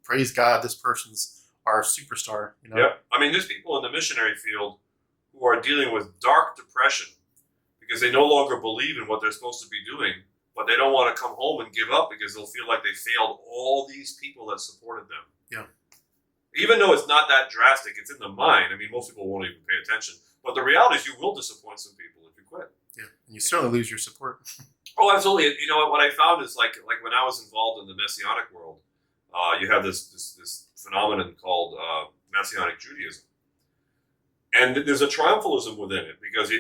praise God, this person's our superstar. Yeah. There's people in the missionary field who are dealing with dark depression because they no longer believe in what they're supposed to be doing, but they don't want to come home and give up because they'll feel like they failed all these people that supported them. Yeah. Even though it's not that drastic, it's in the mind. most people won't even pay attention. But the reality is you will disappoint some people if you quit. Yeah, and you certainly lose your support. Oh, absolutely. What I found is like when I was involved in the Messianic world, you have this phenomenon called Messianic Judaism. And there's a triumphalism within it because they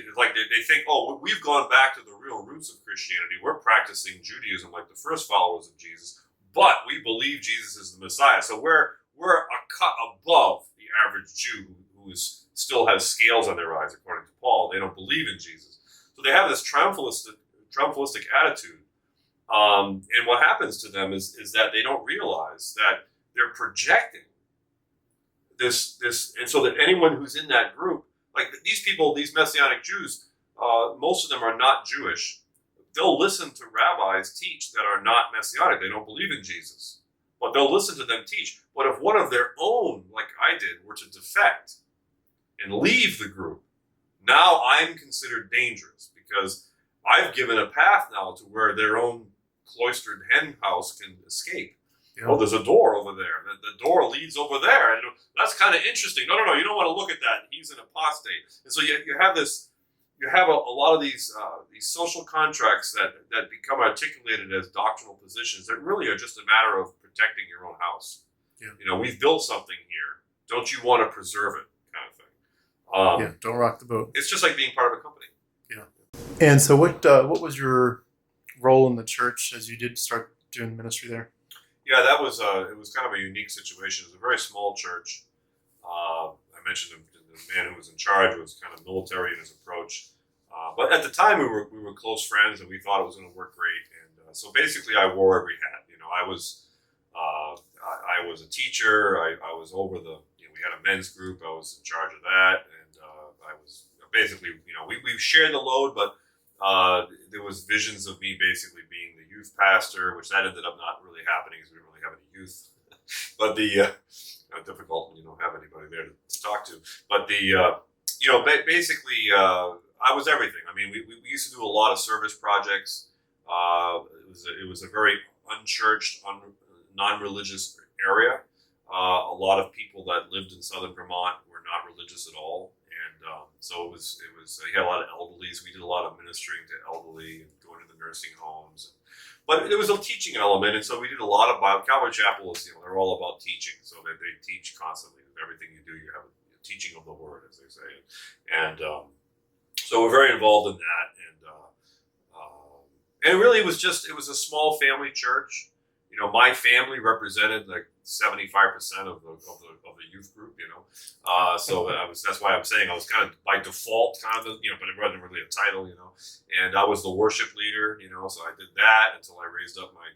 think, oh, we've gone back to the real roots of Christianity. We're practicing Judaism like the first followers of Jesus, but we believe Jesus is the Messiah. So we're a cut above the average Jew who still has scales on their eyes, according to Paul. They don't believe in Jesus. So they have this triumphalistic attitude. And what happens to them is that they don't realize that they're projecting this, and so that anyone who's in that group, like these people, these Messianic Jews, most of them are not Jewish. They'll listen to rabbis teach that are not Messianic. They don't believe in Jesus, but they'll listen to them teach. But if one of their own, like I did, were to defect and leave the group, now I'm considered dangerous because I've given a path now to where their own cloistered hen house can escape. Yeah. Oh, there's a door over there. The door leads over there. And that's kind of interesting. No, you don't want to look at that. He's an apostate. And so you have this, you have a lot of these social contracts that become articulated as doctrinal positions that really are just a matter of protecting your own house. Yeah. We've built something here. Don't you want to preserve it, kind of thing. Don't rock the boat. It's just like being part of a company. Yeah. And so what was your role in the church as you did start doing ministry there? Yeah, it was kind of a unique situation. It was a very small church. I mentioned the man who was in charge was kind of military in his approach. But at the time, we were close friends, and we thought it was going to work great. And so basically, I wore every hat. I was a teacher. I was over we had a men's group. I was in charge of that, and I was basically, we shared the load, but there was visions of me basically being the youth pastor, which that ended up not really happening because we didn't really have any youth. But difficult when you don't have anybody there to talk to. But basically, I was everything. I mean, we used to do a lot of service projects. It was a very unchurched, non-religious area. A lot of people that lived in southern Vermont were not religious at all, and so it was. You had a lot of elderlies. We did a lot of ministering to elderly and going to the nursing homes. But there was a teaching element, and so we did a lot of Bible. Calvary Chapel is, they're all about teaching, so that they teach constantly. Everything you do, you have a teaching of the Word, as they say, and so we're very involved in that, and really it was a small family church. My family represented like 75% of the youth group. So that's why I'm saying I was kind of by default but it wasn't really a title. And I was the worship leader. So I did that until I raised up my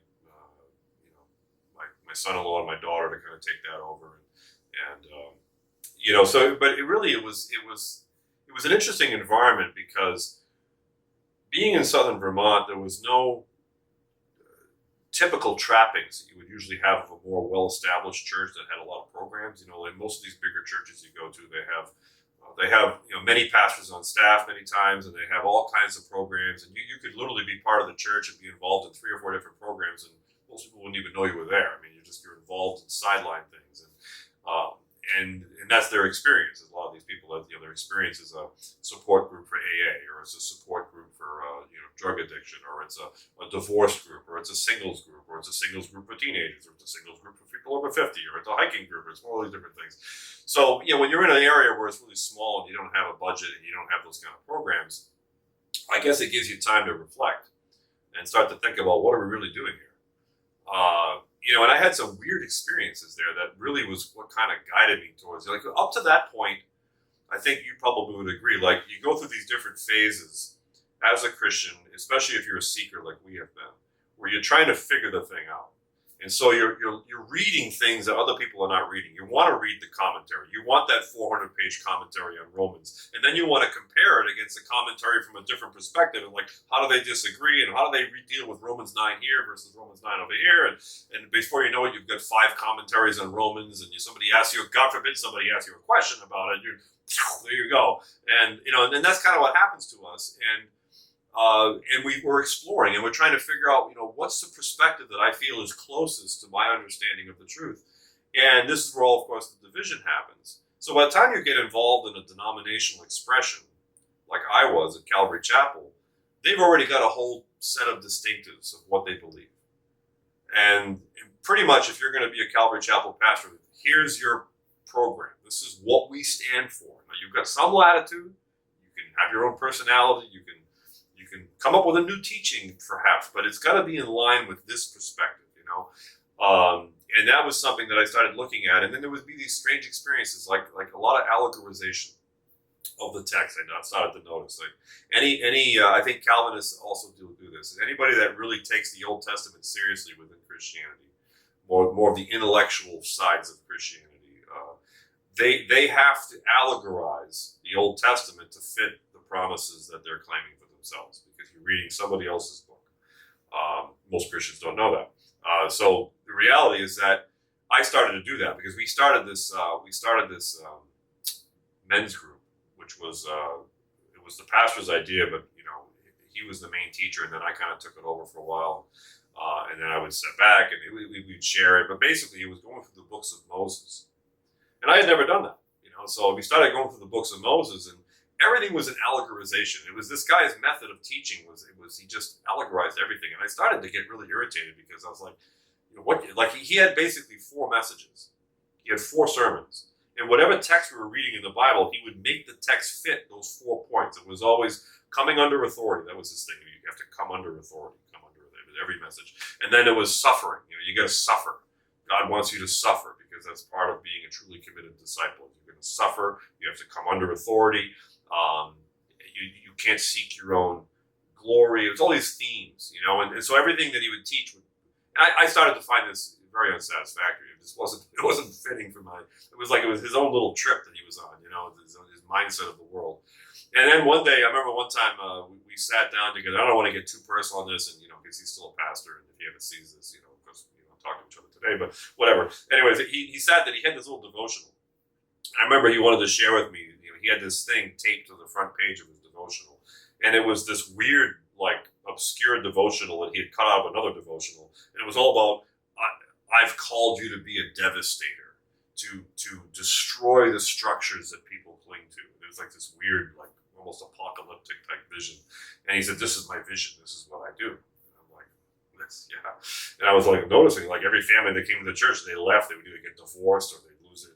son-in-law and my daughter to kind of take that over, and so but it was an interesting environment because being in southern Vermont, there was no typical trappings that you would usually have of a more well-established church that had a lot of programs. Like most of these bigger churches you go to, they have many pastors on staff many times, and they have all kinds of programs, and you could literally be part of the church and be involved in 3 or 4 different programs, and most people wouldn't even know you were there. I mean, you're involved in sideline things, and that's their experience. A lot of these people, their experience is a support group for AA, or it's a support group for drug addiction, or it's a divorce group, or it's a singles group, or it's a singles group for teenagers, or it's a singles group for people over 50, or it's a hiking group. It's all these different things. So when you're in an area where it's really small and you don't have a budget and you don't have those kind of programs, I guess it gives you time to reflect and start to think about what are we really doing here. And I had some weird experiences there that really was what kind of guided me towards it. Like up to that point, I think you probably would agree, like you go through these different phases as a Christian, especially if you're a seeker like we have been, where you're trying to figure the thing out. And so you're reading things that other people are not reading. You want to read the commentary. You want that 400-page commentary on Romans. And then you want to compare it against a commentary from a different perspective. And like, how do they disagree? And how do they deal with Romans 9 here versus Romans 9 over here? And before you know it, you've got 5 commentaries on Romans. And somebody asks you, God forbid somebody asks you a question about it. There you go. And that's kind of what happens to us. And we were exploring, and we're trying to figure out, what's the perspective that I feel is closest to my understanding of the truth. And this is where all, of course, the division happens. So by the time you get involved in a denominational expression, like I was at Calvary Chapel, they've already got a whole set of distinctives of what they believe. And pretty much, if you're going to be a Calvary Chapel pastor, here's your program. This is what we stand for. Now, you've got some latitude. You can have your own personality. You can come up with a new teaching, perhaps, but it's got to be in line with this perspective, and that was something that I started looking at. And then there would be these strange experiences, like a lot of allegorization of the text. I started to notice, like I think Calvinists also do this. Anybody that really takes the Old Testament seriously within Christianity, more of the intellectual sides of Christianity, they have to allegorize the Old Testament to fit the promises that they're claiming for themselves, because you're reading somebody else's book. Most Christians don't know that. So the reality is that I started to do that because we started this men's group, which was it was the pastor's idea, but he was the main teacher, and then I kind of took it over for a while, and then I would step back and we'd share it. But basically, he was going through the books of Moses, and I had never done that. So we started going through the books of Moses, and everything was an allegorization. It was this guy's method of teaching was he just allegorized everything. And I started to get really irritated because I was like, he had basically 4 messages. He had 4 sermons. And whatever text we were reading in the Bible, he would make the text fit those 4 points. It was always coming under authority. That was his thing. You have to come under authority, every message. And then it was suffering. You got to suffer. God wants you to suffer because that's part of being a truly committed disciple. You're going to suffer. You have to come under authority. You can't seek your own glory. It was all these themes, and so everything that he would teach I started to find this very unsatisfactory. It wasn't fitting for it was his own little trip that he was on, his mindset of the world. And then one day, I remember one time we sat down together. I don't want to get too personal on this, and because he's still a pastor, and if he ever sees this, because talk to each other today, but whatever. Anyways, he said that he had this little devotional. I remember he wanted to share with me. He had this thing taped to the front page of his devotional, and it was this weird, obscure devotional that he had cut out of another devotional, and it was all about I've called you to be a devastator, to destroy the structures that people cling to. It was like this weird, almost apocalyptic type vision, and he said, "This is my vision. This is what I do." And I'm like, "This, yeah." And I was noticing, every family that came to the church, they left. They would either get divorced or they'd lose it.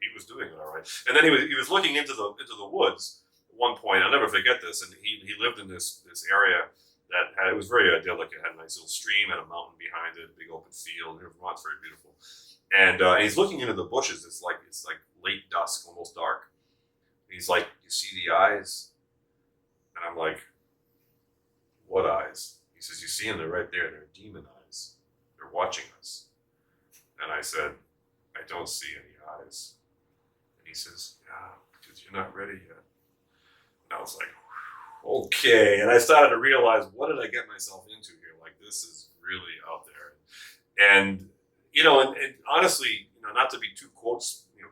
He was doing it all right. And then he was looking into the woods at one point. I'll never forget this. And he lived in this area that it was very idyllic. It had a nice little stream and a mountain behind it, a big open field. Vermont's very beautiful. And he's looking into the bushes. It's like late dusk, almost dark. And he's like, "You see the eyes?" And I'm like, "What eyes?" He says, "You see them? They're right there. They're demon eyes. They're watching us." And I said, "I don't see any eyes." And he says, "Yeah, because you're not ready yet." And I was like, okay. And I started to realize, what did I get myself into here? This is really out there. And and honestly, not to be too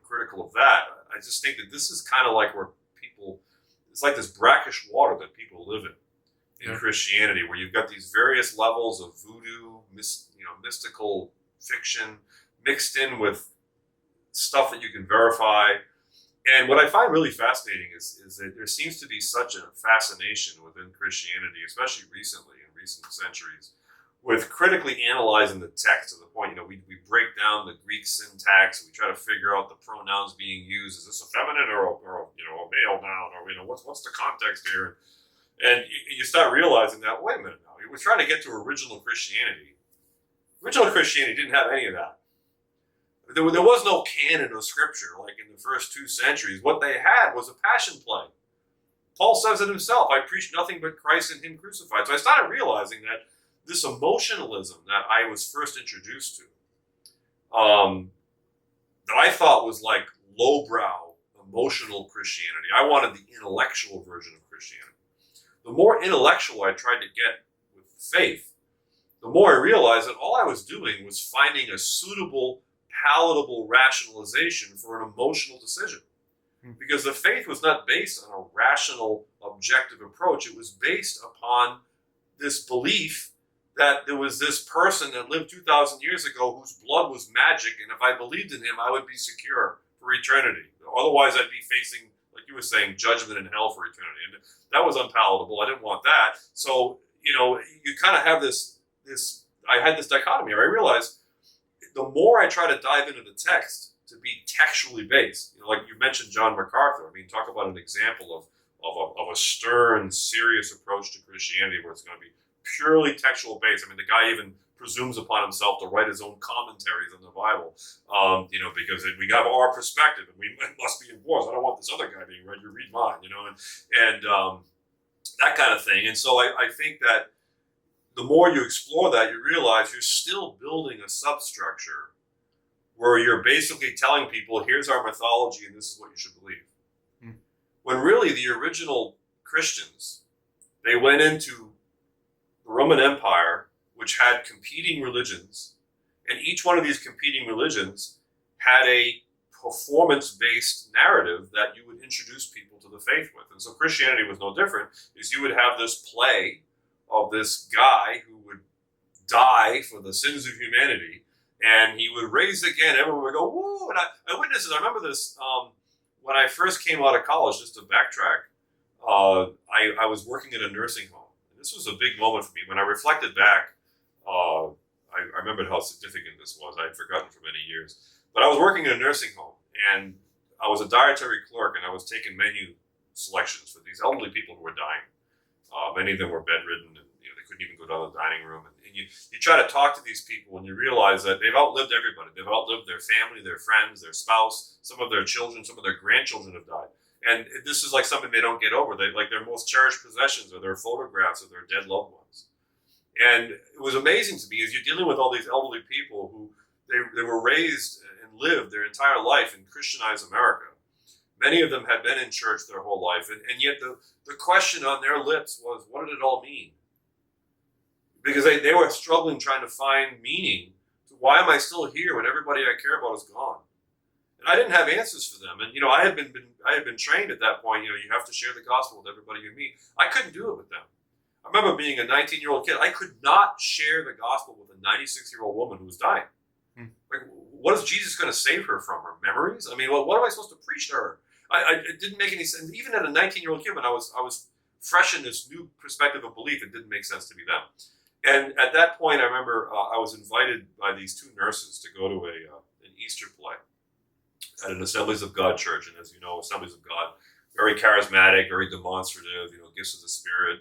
critical of that, I just think that this is kind of where people, it's like this brackish water that people live in Christianity, where you've got these various levels of voodoo, mystical fiction mixed in with stuff that you can verify. And what I find really fascinating is that there seems to be such a fascination within Christianity, especially recently, in recent centuries, with critically analyzing the text to the point, we break down the Greek syntax, we try to figure out the pronouns being used. Is this a feminine or a male noun? Or, what's the context here? And you start realizing that, wait a minute now, we're trying to get to original Christianity. Original Christianity didn't have any of that. There was no canon of scripture in the first 2 centuries. What they had was a passion play. Paul says it himself, "I preach nothing but Christ and Him crucified." So I started realizing that this emotionalism that I was first introduced to, that I thought was lowbrow, emotional Christianity. I wanted the intellectual version of Christianity. The more intellectual I tried to get with faith, the more I realized that all I was doing was finding a suitable, palatable rationalization for an emotional decision. Because the faith was not based on a rational, objective approach. It was based upon this belief that there was this person that lived 2,000 years ago whose blood was magic, and if I believed in him, I would be secure for eternity. Otherwise, I'd be facing, like you were saying, judgment in hell for eternity. And that was unpalatable. I didn't want that. So, you kind of have this, I had this dichotomy where I realized the more I try to dive into the text to be textually based, like you mentioned John MacArthur. Talk about an example of a stern, serious approach to Christianity where it's going to be purely textual based. The guy even presumes upon himself to write his own commentaries on the Bible, because we have our perspective and we must be enforced. I don't want this other guy being read. You read mine, and that kind of thing. And so I think that the more you explore that, you realize you're still building a substructure where you're basically telling people, here's our mythology and this is what you should believe. When really the original Christians, they went into the Roman Empire, which had competing religions, and each one of these competing religions had a performance-based narrative that you would introduce people to the faith with. And so Christianity was no different, is you would have this play of this guy who would die for the sins of humanity, and he would raise again. Everyone would go, woo! And I witnessed this. I remember this when I first came out of college, just to backtrack. I was working at a nursing home. And this was a big moment for me. When I reflected back, I remembered how significant this was. I had forgotten for many years. But I was working in a nursing home, and I was a dietary clerk, and I was taking menu selections for these elderly people who were dying. Many of them were bedridden, and they couldn't even go down to the dining room. And you try to talk to these people, and you realize that they've outlived everybody. They've outlived their family, their friends, their spouse. Some of their children, some of their grandchildren have died. And this is something they don't get over. Their most cherished possessions are their photographs of their dead loved ones. And it was amazing to me as you're dealing with all these elderly people who they were raised and lived their entire life in Christianized America. Many of them had been in church their whole life, and yet the question on their lips was, what did it all mean? Because they were struggling trying to find meaning. Why am I still here when everybody I care about is gone? And I didn't have answers for them. And I had been trained at that point. You have to share the gospel with everybody you meet. I couldn't do it with them. I remember being a 19-year-old kid. I could not share the gospel with a 96-year-old woman who was dying. Like, what is Jesus going to save her from? Her memories? I mean, what am I supposed to preach to her? It didn't make any sense. Even at a 19-year-old kid, when I was fresh in this new perspective of belief, it didn't make sense to me then. And at that point, I remember I was invited by these two nurses to go to an Easter play at an Assemblies of God church. And as you know, Assemblies of God, very charismatic, very demonstrative, gifts of the Spirit,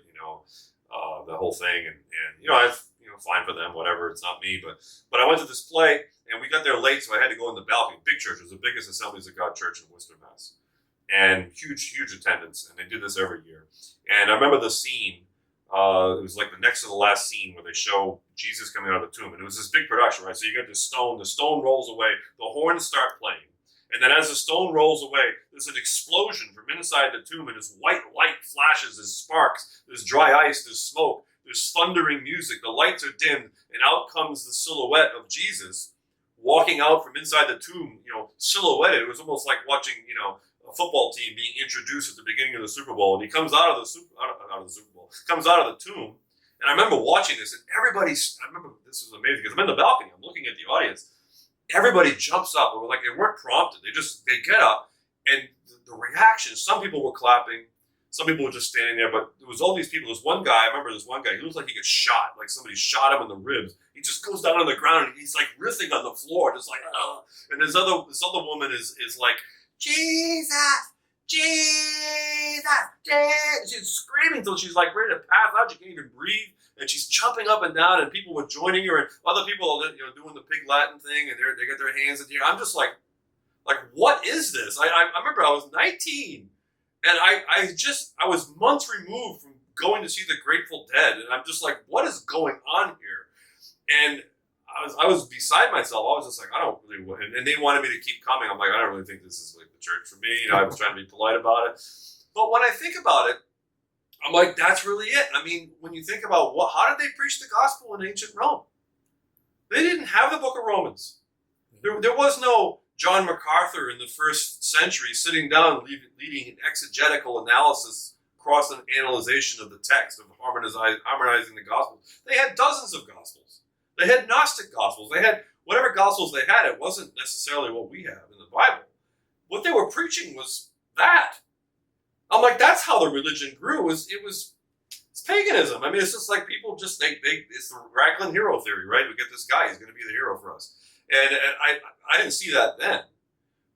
the whole thing. And fine for them, whatever, it's not me. But I went to this play, and we got there late, so I had to go in the balcony. Big church. It was the biggest Assemblies of God church in Worcester, Mass. And huge attendance, and they did this every year. And I remember the scene. It was like the next to the last scene where they show Jesus coming out of the tomb. And it was this big production, right? So you got the stone rolls away, the horns start playing. And then as the stone rolls away, there's an explosion from inside the tomb, and this white light flashes, there's sparks, there's dry ice, there's smoke, there's thundering music, the lights are dimmed, and out comes the silhouette of Jesus walking out from inside the tomb, silhouetted. It was almost like watching, a football team being introduced at the beginning of the Super Bowl, and he comes out of the Super Bowl, comes out of the tomb. And I remember watching this, and I remember this was amazing because I'm in the balcony, I'm looking at the audience. Everybody jumps up, and they weren't prompted. They get up, and the reaction. Some people were clapping, some people were just standing there. But there was all these people. There's one guy. I remember there's one guy. He looked like he got shot, like somebody shot him in the ribs. He just goes down on the ground, and he's like riffing on the floor, just like. And this other woman is like, Jesus, Jesus, Jesus. She's screaming until she's like ready to pass out. She can't even breathe. And she's jumping up and down, and people were joining her, and other people are doing the pig Latin thing, and they got their hands in the air. I'm just like, what is this? I remember I was 19, and I was months removed from going to see the Grateful Dead, and I'm just like, what is going on here? And I was beside myself. I was just like, I don't really, and they wanted me to keep coming. I'm like, I don't really think this is like the church for me. I was trying to be polite about it, but when I think about it, I'm like, that's really it. I mean, when you think about how did they preach the gospel in ancient Rome? They didn't have the book of Romans. There was no John MacArthur in the first century sitting down leading an exegetical analysis, cross-analyzation of the text, of harmonizing the gospels. They had dozens of gospels. They had Gnostic gospels. They had whatever gospels they had. It wasn't necessarily what we have in the Bible. What they were preaching was that. I'm like, that's how the religion grew. It's paganism. I mean, it's just like people just it's the Raglan hero theory, right? We get this guy, he's going to be the hero for us. And I didn't see that then.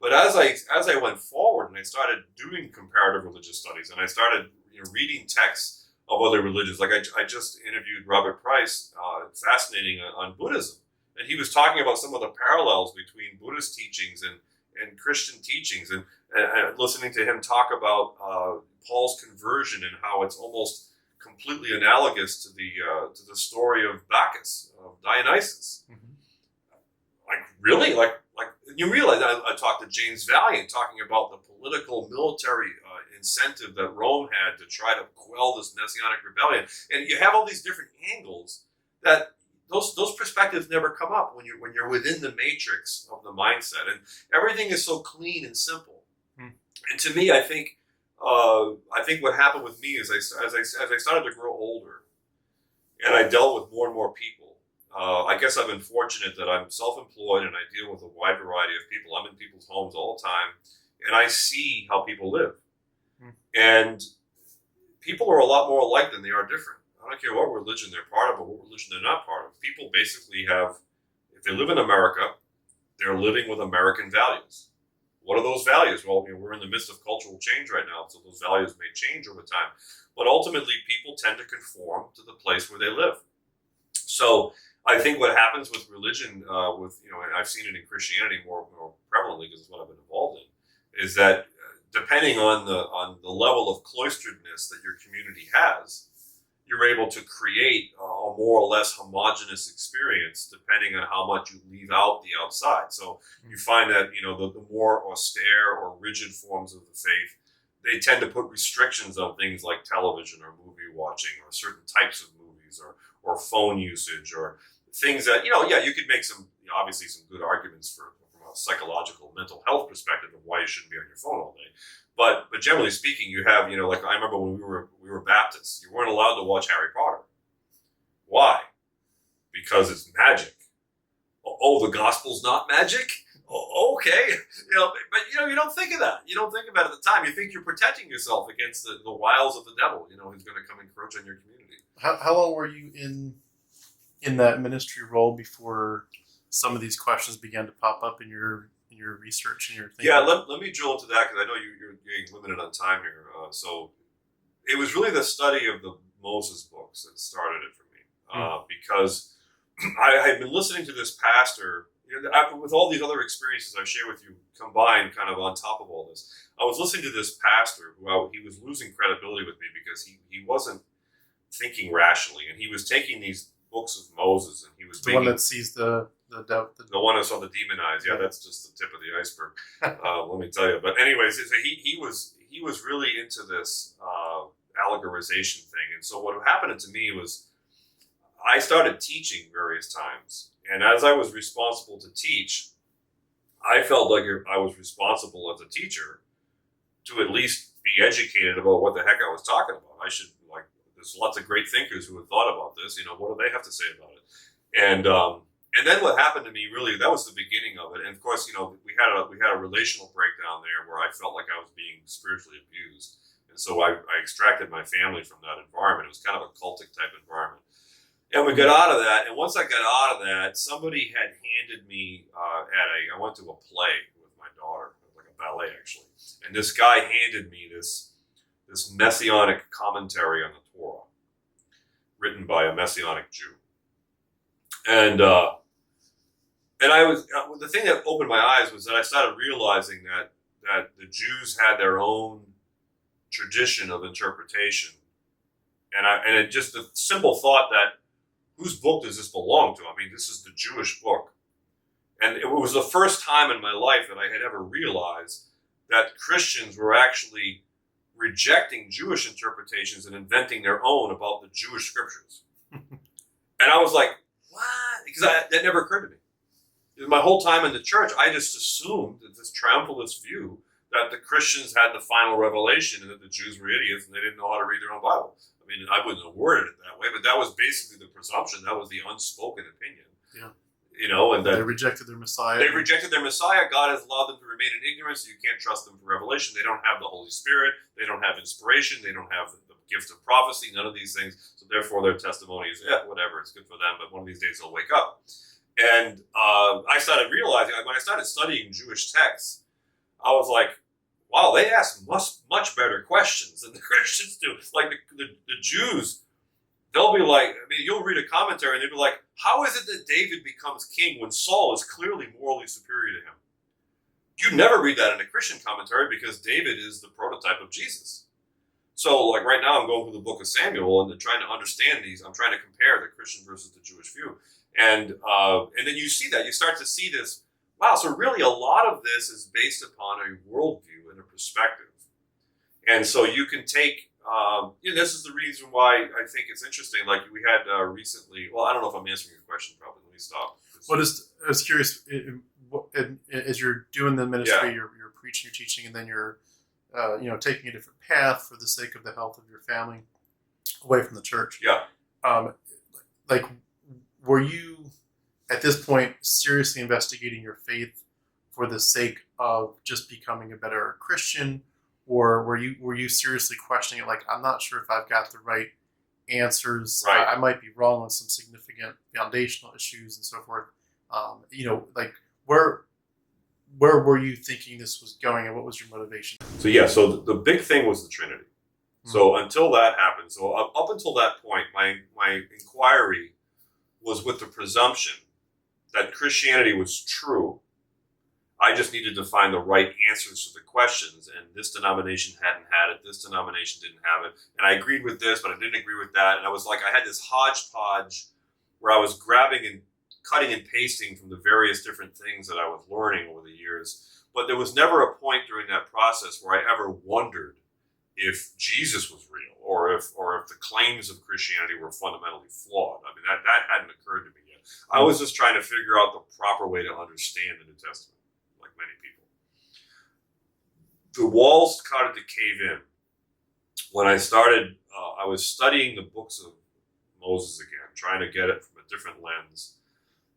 But as I went forward and I started doing comparative religious studies and I started reading texts of other religions, like I just interviewed Robert Price, fascinating on Buddhism, and he was talking about some of the parallels between Buddhist teachings and Christian teachings, and listening to him talk about Paul's conversion and how it's almost completely analogous to the story of Bacchus, of Dionysus. Mm-hmm. Like really, like you realize I talked to James Valiant talking about the political military incentive that Rome had to try to quell this Messianic rebellion, and you have all these different angles that. Those perspectives never come up when you're within the matrix of the mindset, and everything is so clean and simple. And to me, I think what happened with me is as I started to grow older, and I dealt with more and more people. I guess I've been fortunate that I'm self-employed and I deal with a wide variety of people. I'm in people's homes all the time, and I see how people live. And people are a lot more alike than they are different. I don't care what religion they're part of or what religion they're not part of. People basically if they live in America, they're living with American values. What are those values? Well, we're in the midst of cultural change right now, so those values may change over time. But ultimately, people tend to conform to the place where they live. So I think what happens with religion, and I've seen it in Christianity more prevalently because it's what I've been involved in, is that depending on the level of cloisteredness that your community has, you're able to create a more or less homogenous experience depending on how much you leave out the outside. So you find that, the more austere or rigid forms of the faith, they tend to put restrictions on things like television or movie watching or certain types of movies or phone usage or things that, you could make obviously some good arguments from a psychological mental health perspective of why you shouldn't be on your phone all day. But generally speaking, you have, like I remember when we were Baptists, you weren't allowed to watch Harry Potter. Why? Because it's magic. Oh, the gospel's not magic? Oh, okay. But you don't think of that. You don't think about it at the time. You think you're protecting yourself against the wiles of the devil, who's going to come encroach on your community. How long were you in that ministry role before some of these questions began to pop up in your research and your thinking? Yeah, let me drill into that because I know you're getting limited on time here. So it was really the study of the Moses books that started it for me because I had been listening to this pastor. With all these other experiences I share with you combined kind of on top of all this, I was listening to this pastor who he was losing credibility with me because he wasn't thinking rationally, and he was taking these books of Moses and he was one that sees the one that saw the demon eyes. Yeah, that's just the tip of the iceberg. Let me tell you. But anyways, he was really into this allegorization thing, and so what happened to me was I started teaching various times. And as I was responsible to teach, I felt like I was responsible as a teacher to at least be educated about what the heck I was talking about. There's lots of great thinkers who have thought about this. What do they have to say about it? And then what happened to me, really, that was the beginning of it. And of course, we had a relational breakdown there where I felt like I was being spiritually abused. And so I extracted my family from that environment. It was kind of a cultic type environment. And we got out of that, and once I got out of that, somebody had handed me I went to a play with my daughter, like a ballet actually, and this guy handed me this Messianic commentary on the Torah, written by a Messianic Jew, and I was the thing that opened my eyes was that I started realizing that the Jews had their own tradition of interpretation, and it just the simple thought that, whose book does this belong to? I mean, this is the Jewish book. And it was the first time in my life that I had ever realized that Christians were actually rejecting Jewish interpretations and inventing their own about the Jewish scriptures. And I was like, what? Because that never occurred to me. My whole time in the church, I just assumed that this triumphalist view that the Christians had the final revelation and that the Jews were idiots and they didn't know how to read their own Bible. I mean, I wouldn't have worded it that way, but that was basically the presumption. That was the unspoken opinion. Yeah. And that they rejected their Messiah. They rejected their Messiah. God has allowed them to remain in ignorance. So you can't trust them for revelation. They don't have the Holy Spirit. They don't have inspiration. They don't have the gift of prophecy. None of these things. So therefore, their testimony is, whatever. It's good for them. But one of these days, they'll wake up. And I started realizing, when I started studying Jewish texts, I was like, wow, they ask much better questions than the Christians do. Like the Jews, they'll be like, you'll read a commentary and they'll be like, how is it that David becomes king when Saul is clearly morally superior to him? You never read that in a Christian commentary because David is the prototype of Jesus. So like right now I'm going through the book of Samuel and trying to understand these. I'm trying to compare the Christian versus the Jewish view. And then you see that. You start to see this. Wow, so really a lot of this is based upon a worldview and a perspective. And so you can take, this is the reason why I think it's interesting. Like we had recently, well, I don't know if I'm answering your question probably. Let me stop. I was curious, as you're doing the ministry, you're preaching, you're teaching, and then you're, taking a different path for the sake of the health of your family away from the church. Yeah. Were you at this point seriously investigating your faith for the sake of just becoming a better Christian, or were you seriously questioning it? Like, I'm not sure if I've got the right answers. Right. I might be wrong on some significant foundational issues and so forth. Where were you thinking this was going, and what was your motivation? So the big thing was the Trinity. Mm-hmm. So until that happened, up until that point, my inquiry was with the presumption that Christianity was true I just needed to find the right answers to the questions, and this denomination hadn't had it, this denomination didn't have it, and I agreed with this, but I didn't agree with that, and I was like, I had this hodgepodge where I was grabbing and cutting and pasting from the various different things that I was learning over the years, but there was never a point during that process where I ever wondered if Jesus was real, or if the claims of Christianity were fundamentally flawed. I mean, that hadn't occurred to me yet. I was just trying to figure out the proper way to understand the New Testament, like many people. The walls started to cave in when I started. I was studying the books of Moses again, trying to get it from a different lens.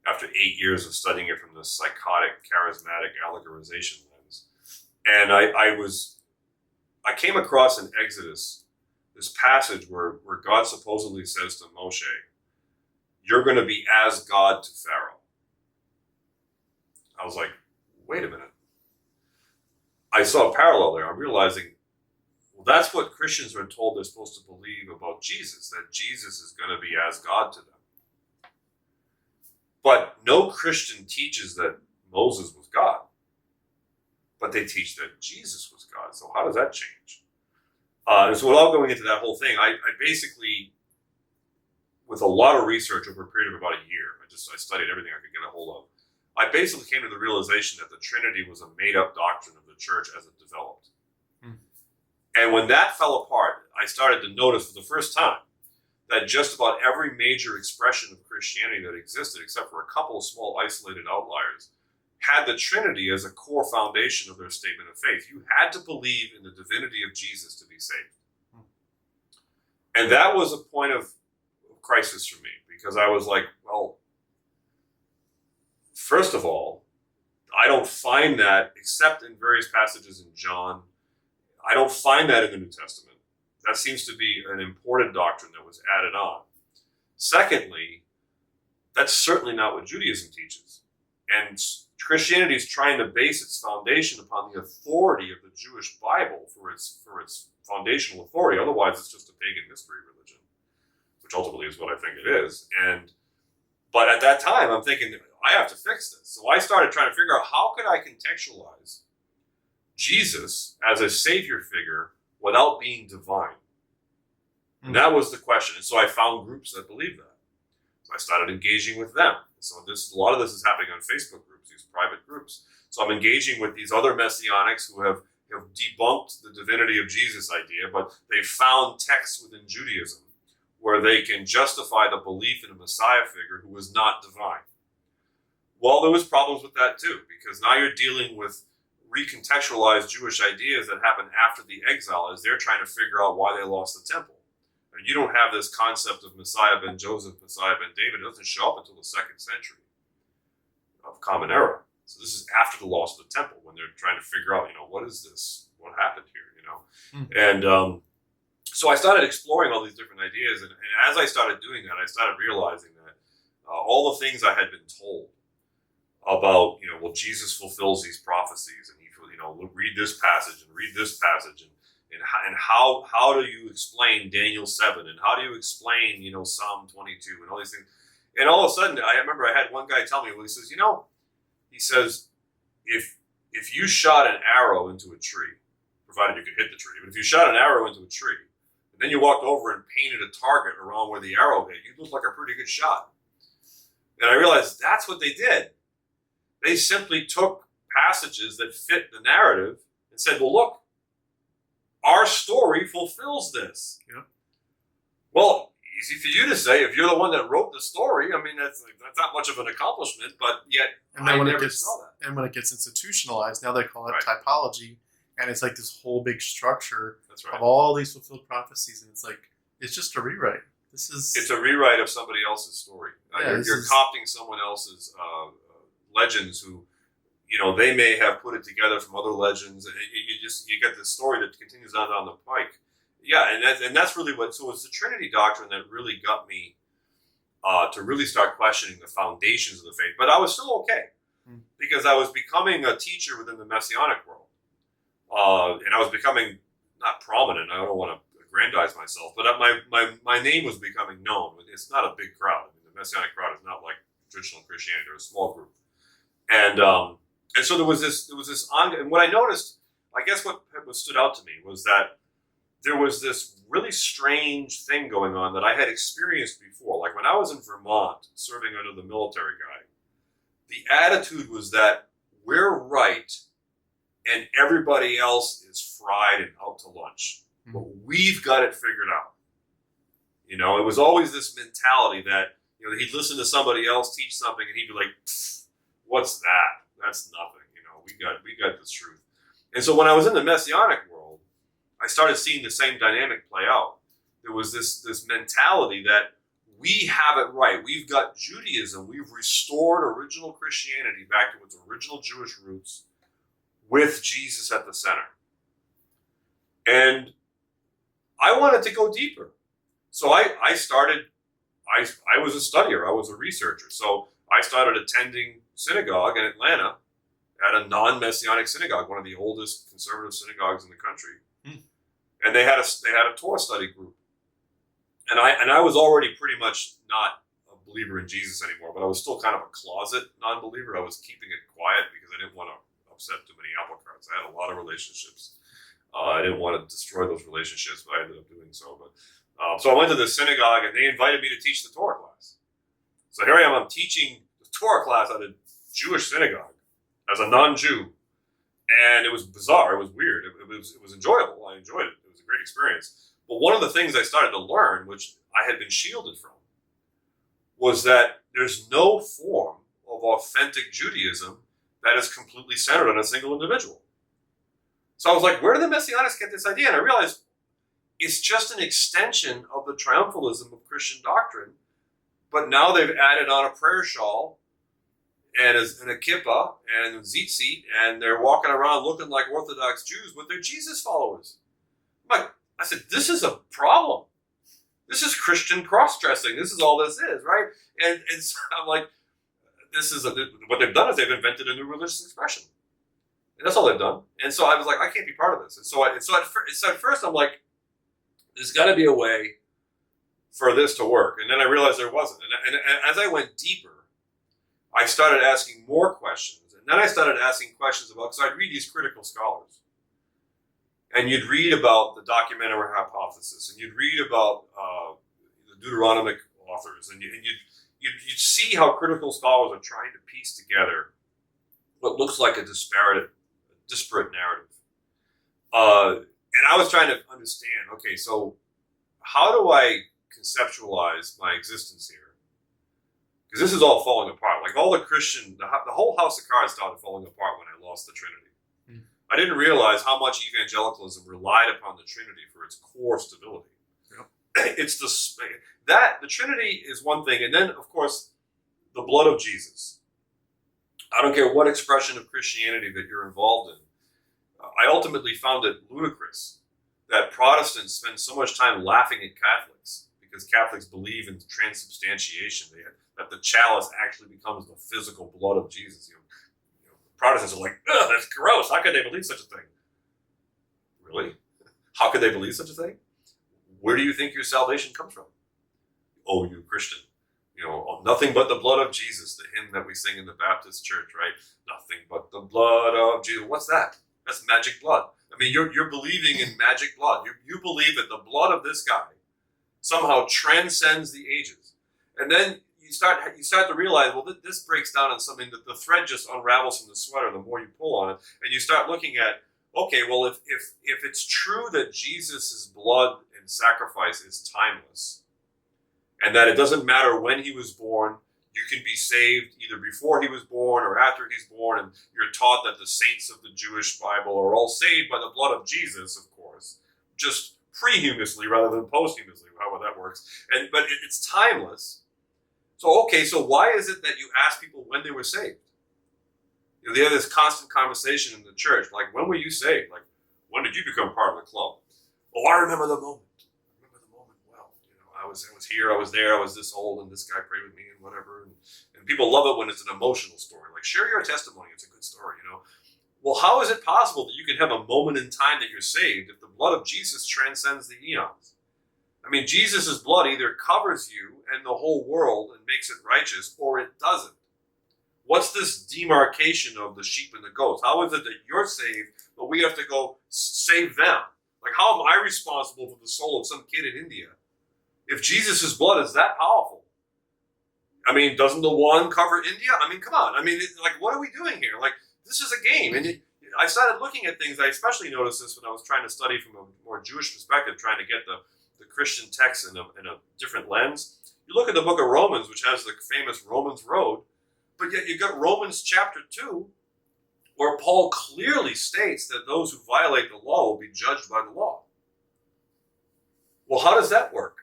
After 8 years of studying it from the psychotic, charismatic allegorization lens, and I came across in Exodus this passage where God supposedly says to Moshe, "You're going to be as God to Pharaoh." I was like, wait a minute. I saw a parallel there. I'm realizing, well, that's what Christians are told they're supposed to believe about Jesus, that Jesus is going to be as God to them. But no Christian teaches that Moses was God. But they teach that Jesus was God. So how does that change? And so without going into that whole thing, I basically, with a lot of research over a period of about a year, I studied everything I could get a hold of. I basically came to the realization that the Trinity was a made-up doctrine of the church as it developed. And when that fell apart, I started to notice for the first time that just about every major expression of Christianity that existed, except for a couple of small isolated outliers, had the Trinity as a core foundation of their statement of faith. You had to believe in the divinity of Jesus to be saved. And that was a point of crisis for me, because I was like, well, first of all, I don't find that, except in various passages in John, I don't find that in the New Testament. That seems to be an imported doctrine that was added on. Secondly, that's certainly not what Judaism teaches. And Christianity is trying to base its foundation upon the authority of the Jewish Bible for its foundational authority. Otherwise, it's just a pagan mystery religion, which ultimately is what I think it is. But at that time, I'm thinking, I have to fix this. So I started trying to figure out, how could I contextualize Jesus as a savior figure without being divine? And that was the question. And so I found groups that believed that. So I started engaging with them. So a lot of this is happening on Facebook groups, these private groups. So I'm engaging with these other Messianics who have debunked the divinity of Jesus idea, but they found texts within Judaism where they can justify the belief in a Messiah figure who was not divine. Well, there was problems with that too, because now you're dealing with recontextualized Jewish ideas that happened after the exile, as they're trying to figure out why they lost the temple. And you don't have this concept of Messiah ben Joseph, Messiah ben David. It doesn't show up until the 2nd century of Common Era. So this is after the loss of the temple, when they're trying to figure out, what is this? What happened here? And so I started exploring all these different ideas, and as I started doing that, I started realizing that all the things I had been told about, Jesus fulfills these prophecies, and he, read this passage and read this passage, and how do you explain Daniel 7, and how do you explain, Psalm 22, and all these things. And all of a sudden, I remember I had one guy tell me, he says, if you shot an arrow into a tree, provided you could hit the tree, but if you shot an arrow into a tree, and then you walked over and painted a target around where the arrow hit, you'd look like a pretty good shot. And I realized that's what they did. They simply took passages that fit the narrative and said, well, look, our story fulfills this. Yeah. Well, easy for you to say if you're the one that wrote the story. I mean, that's not much of an accomplishment, but yet I never saw that. And when it gets institutionalized, now they call it typology, and it's like this whole big structure of all these fulfilled prophecies, and it's just a rewrite. It's a rewrite of somebody else's story. You're copying someone else's legends who, they may have put it together from other legends, and you get this story that continues on down the pike. Yeah, and that's really so it's the Trinity doctrine that really got me to really start questioning the foundations of the faith. But I was still okay, because I was becoming a teacher within the Messianic world, and I was becoming not prominent. I don't want to aggrandize myself, but my name was becoming known. It's not a big crowd. I mean, the Messianic crowd is not like traditional Christianity. They're a small group. And And so there was this and what I noticed, I guess what stood out to me was that there was this really strange thing going on that I had experienced before. Like when I was in Vermont serving under the military guy, the attitude was that we're right and everybody else is fried and out to lunch. But we've got it figured out. You know, it was always this mentality that, you know, he'd listen to somebody else teach something and he'd be like, what's that? That's nothing. You know, we got this truth. And so when I was in the Messianic world, I started seeing the same dynamic play out. There was this mentality that we have it right. We've got Judaism. We've restored original Christianity back to its original Jewish roots with Jesus at the center. And I wanted to go deeper. So I was a studier. I was a researcher. So I started attending synagogue in Atlanta at a non-Messianic synagogue, one of the oldest conservative synagogues in the country. And they had a Torah study group. And I was already pretty much not a believer in Jesus anymore, but I was still kind of a closet non-believer. I was keeping it quiet because I didn't want to upset too many apple carts. I had a lot of relationships. I didn't want to destroy those relationships, but I ended up doing so. But so I went to the synagogue, and they invited me to teach the Torah class. So here I am. I'm teaching the Torah class at a Jewish synagogue as a non-Jew, and it was bizarre. It was weird. It was enjoyable. I enjoyed it. It was a great experience. But one of the things I started to learn, which I had been shielded from, was that there's no form of authentic Judaism that is completely centered on a single individual. So I was like, where did the Messianics get this idea? And I realized it's just an extension of the triumphalism of Christian doctrine, but now they've added on a prayer shawl and a kippah and a tzitzit, and they're walking around looking like Orthodox Jews, but they're Jesus followers. I said, this is a problem. This is Christian cross-dressing. This is all this is, right? And so I'm like, what they've done is they've invented a new religious expression. And that's all they've done. And so I was like, I can't be part of this. And so at first I'm like, there's got to be a way for this to work. And then I realized there wasn't. And as I went deeper, I started asking more questions. And then I started asking questions about, so I'd read these critical scholars. And you'd read about the documentary hypothesis, and you'd read about the Deuteronomic authors, and you'd see how critical scholars are trying to piece together what looks like a disparate narrative. And I was trying to understand, okay, so how do I conceptualize my existence here? Because this is all falling apart. Like all the whole house of cards started falling apart when I lost the Trinity. I didn't realize how much evangelicalism relied upon the Trinity for its core stability. Yep. It's the Trinity is one thing, and then of course the blood of Jesus. I don't care what expression of Christianity that you're involved in. I ultimately found it ludicrous that Protestants spend so much time laughing at Catholics because Catholics believe in transubstantiation, that the chalice actually becomes the physical blood of Jesus. Protestants are like, ugh, that's gross. How could they believe such a thing? Really? How could they believe such a thing? Where do you think your salvation comes from? Oh, you Christian. Nothing but the blood of Jesus, the hymn that we sing in the Baptist church, right? Nothing but the blood of Jesus. What's that? That's magic blood. I mean, you're believing in magic blood. You believe that the blood of this guy somehow transcends the ages. And then you start to realize, well, this breaks down on something that the thread just unravels from the sweater the more you pull on it. And you start looking at, okay, well, if it's true that Jesus' blood and sacrifice is timeless, and that it doesn't matter when he was born, you can be saved either before he was born or after he's born, and you're taught that the saints of the Jewish Bible are all saved by the blood of Jesus, of course, just prehumously rather than posthumously, however that works. But it's timeless. So, okay, so why is it that you ask people when they were saved? They have this constant conversation in the church, like, when were you saved? Like, when did you become part of the club? Oh, I remember the moment. Well. I was here, I was there, I was this old, and this guy prayed with me, and whatever. And people love it when it's an emotional story. Like, share your testimony, it's a good story, Well, how is it possible that you can have a moment in time that you're saved if the blood of Jesus transcends the eons? I mean, Jesus' blood either covers you and the whole world and makes it righteous, or it doesn't. What's this demarcation of the sheep and the goats? How is it that you're saved, but we have to go save them? Like, how am I responsible for the soul of some kid in India? If Jesus' blood is that powerful, I mean, doesn't the one cover India? I mean, come on. I mean, like, what are we doing here? Like, this is a game. And I started looking at things. I especially noticed this when I was trying to study from a more Jewish perspective, trying to get the Christian text in a different lens. You look at the book of Romans, which has the famous Romans Road, but yet you got Romans chapter 2, where Paul clearly states that those who violate the law will be judged by the law. Well, how does that work?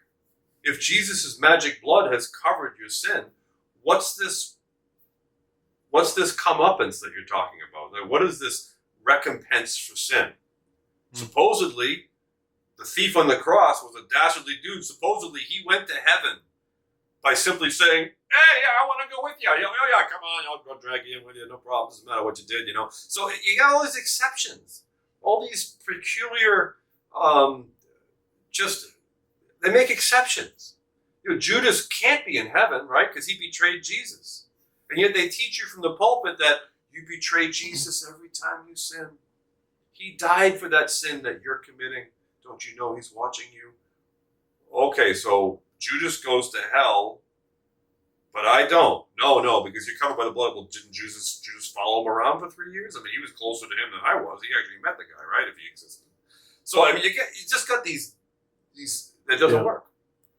If Jesus' magic blood has covered your sin, what's this comeuppance that you're talking about? Like, what is this recompense for sin? Supposedly, the thief on the cross was a dastardly dude. Supposedly, he went to heaven by simply saying, hey, yeah, I want to go with you. Yeah, come on, I'll go drag you in with you. No problem. Doesn't matter what you did, So you got all these exceptions, all these peculiar, they make exceptions. Judas can't be in heaven, right? Because he betrayed Jesus. And yet they teach you from the pulpit that you betray Jesus every time you sin. He died for that sin that you're committing. Don't you know he's watching you? Okay, so Judas goes to hell, but I don't. No, because you're covered by the blood. Well, didn't Judas follow him around for 3 years? I mean, he was closer to him than I was. He actually met the guy, right? If he existed. So I mean, you just got these that doesn't work.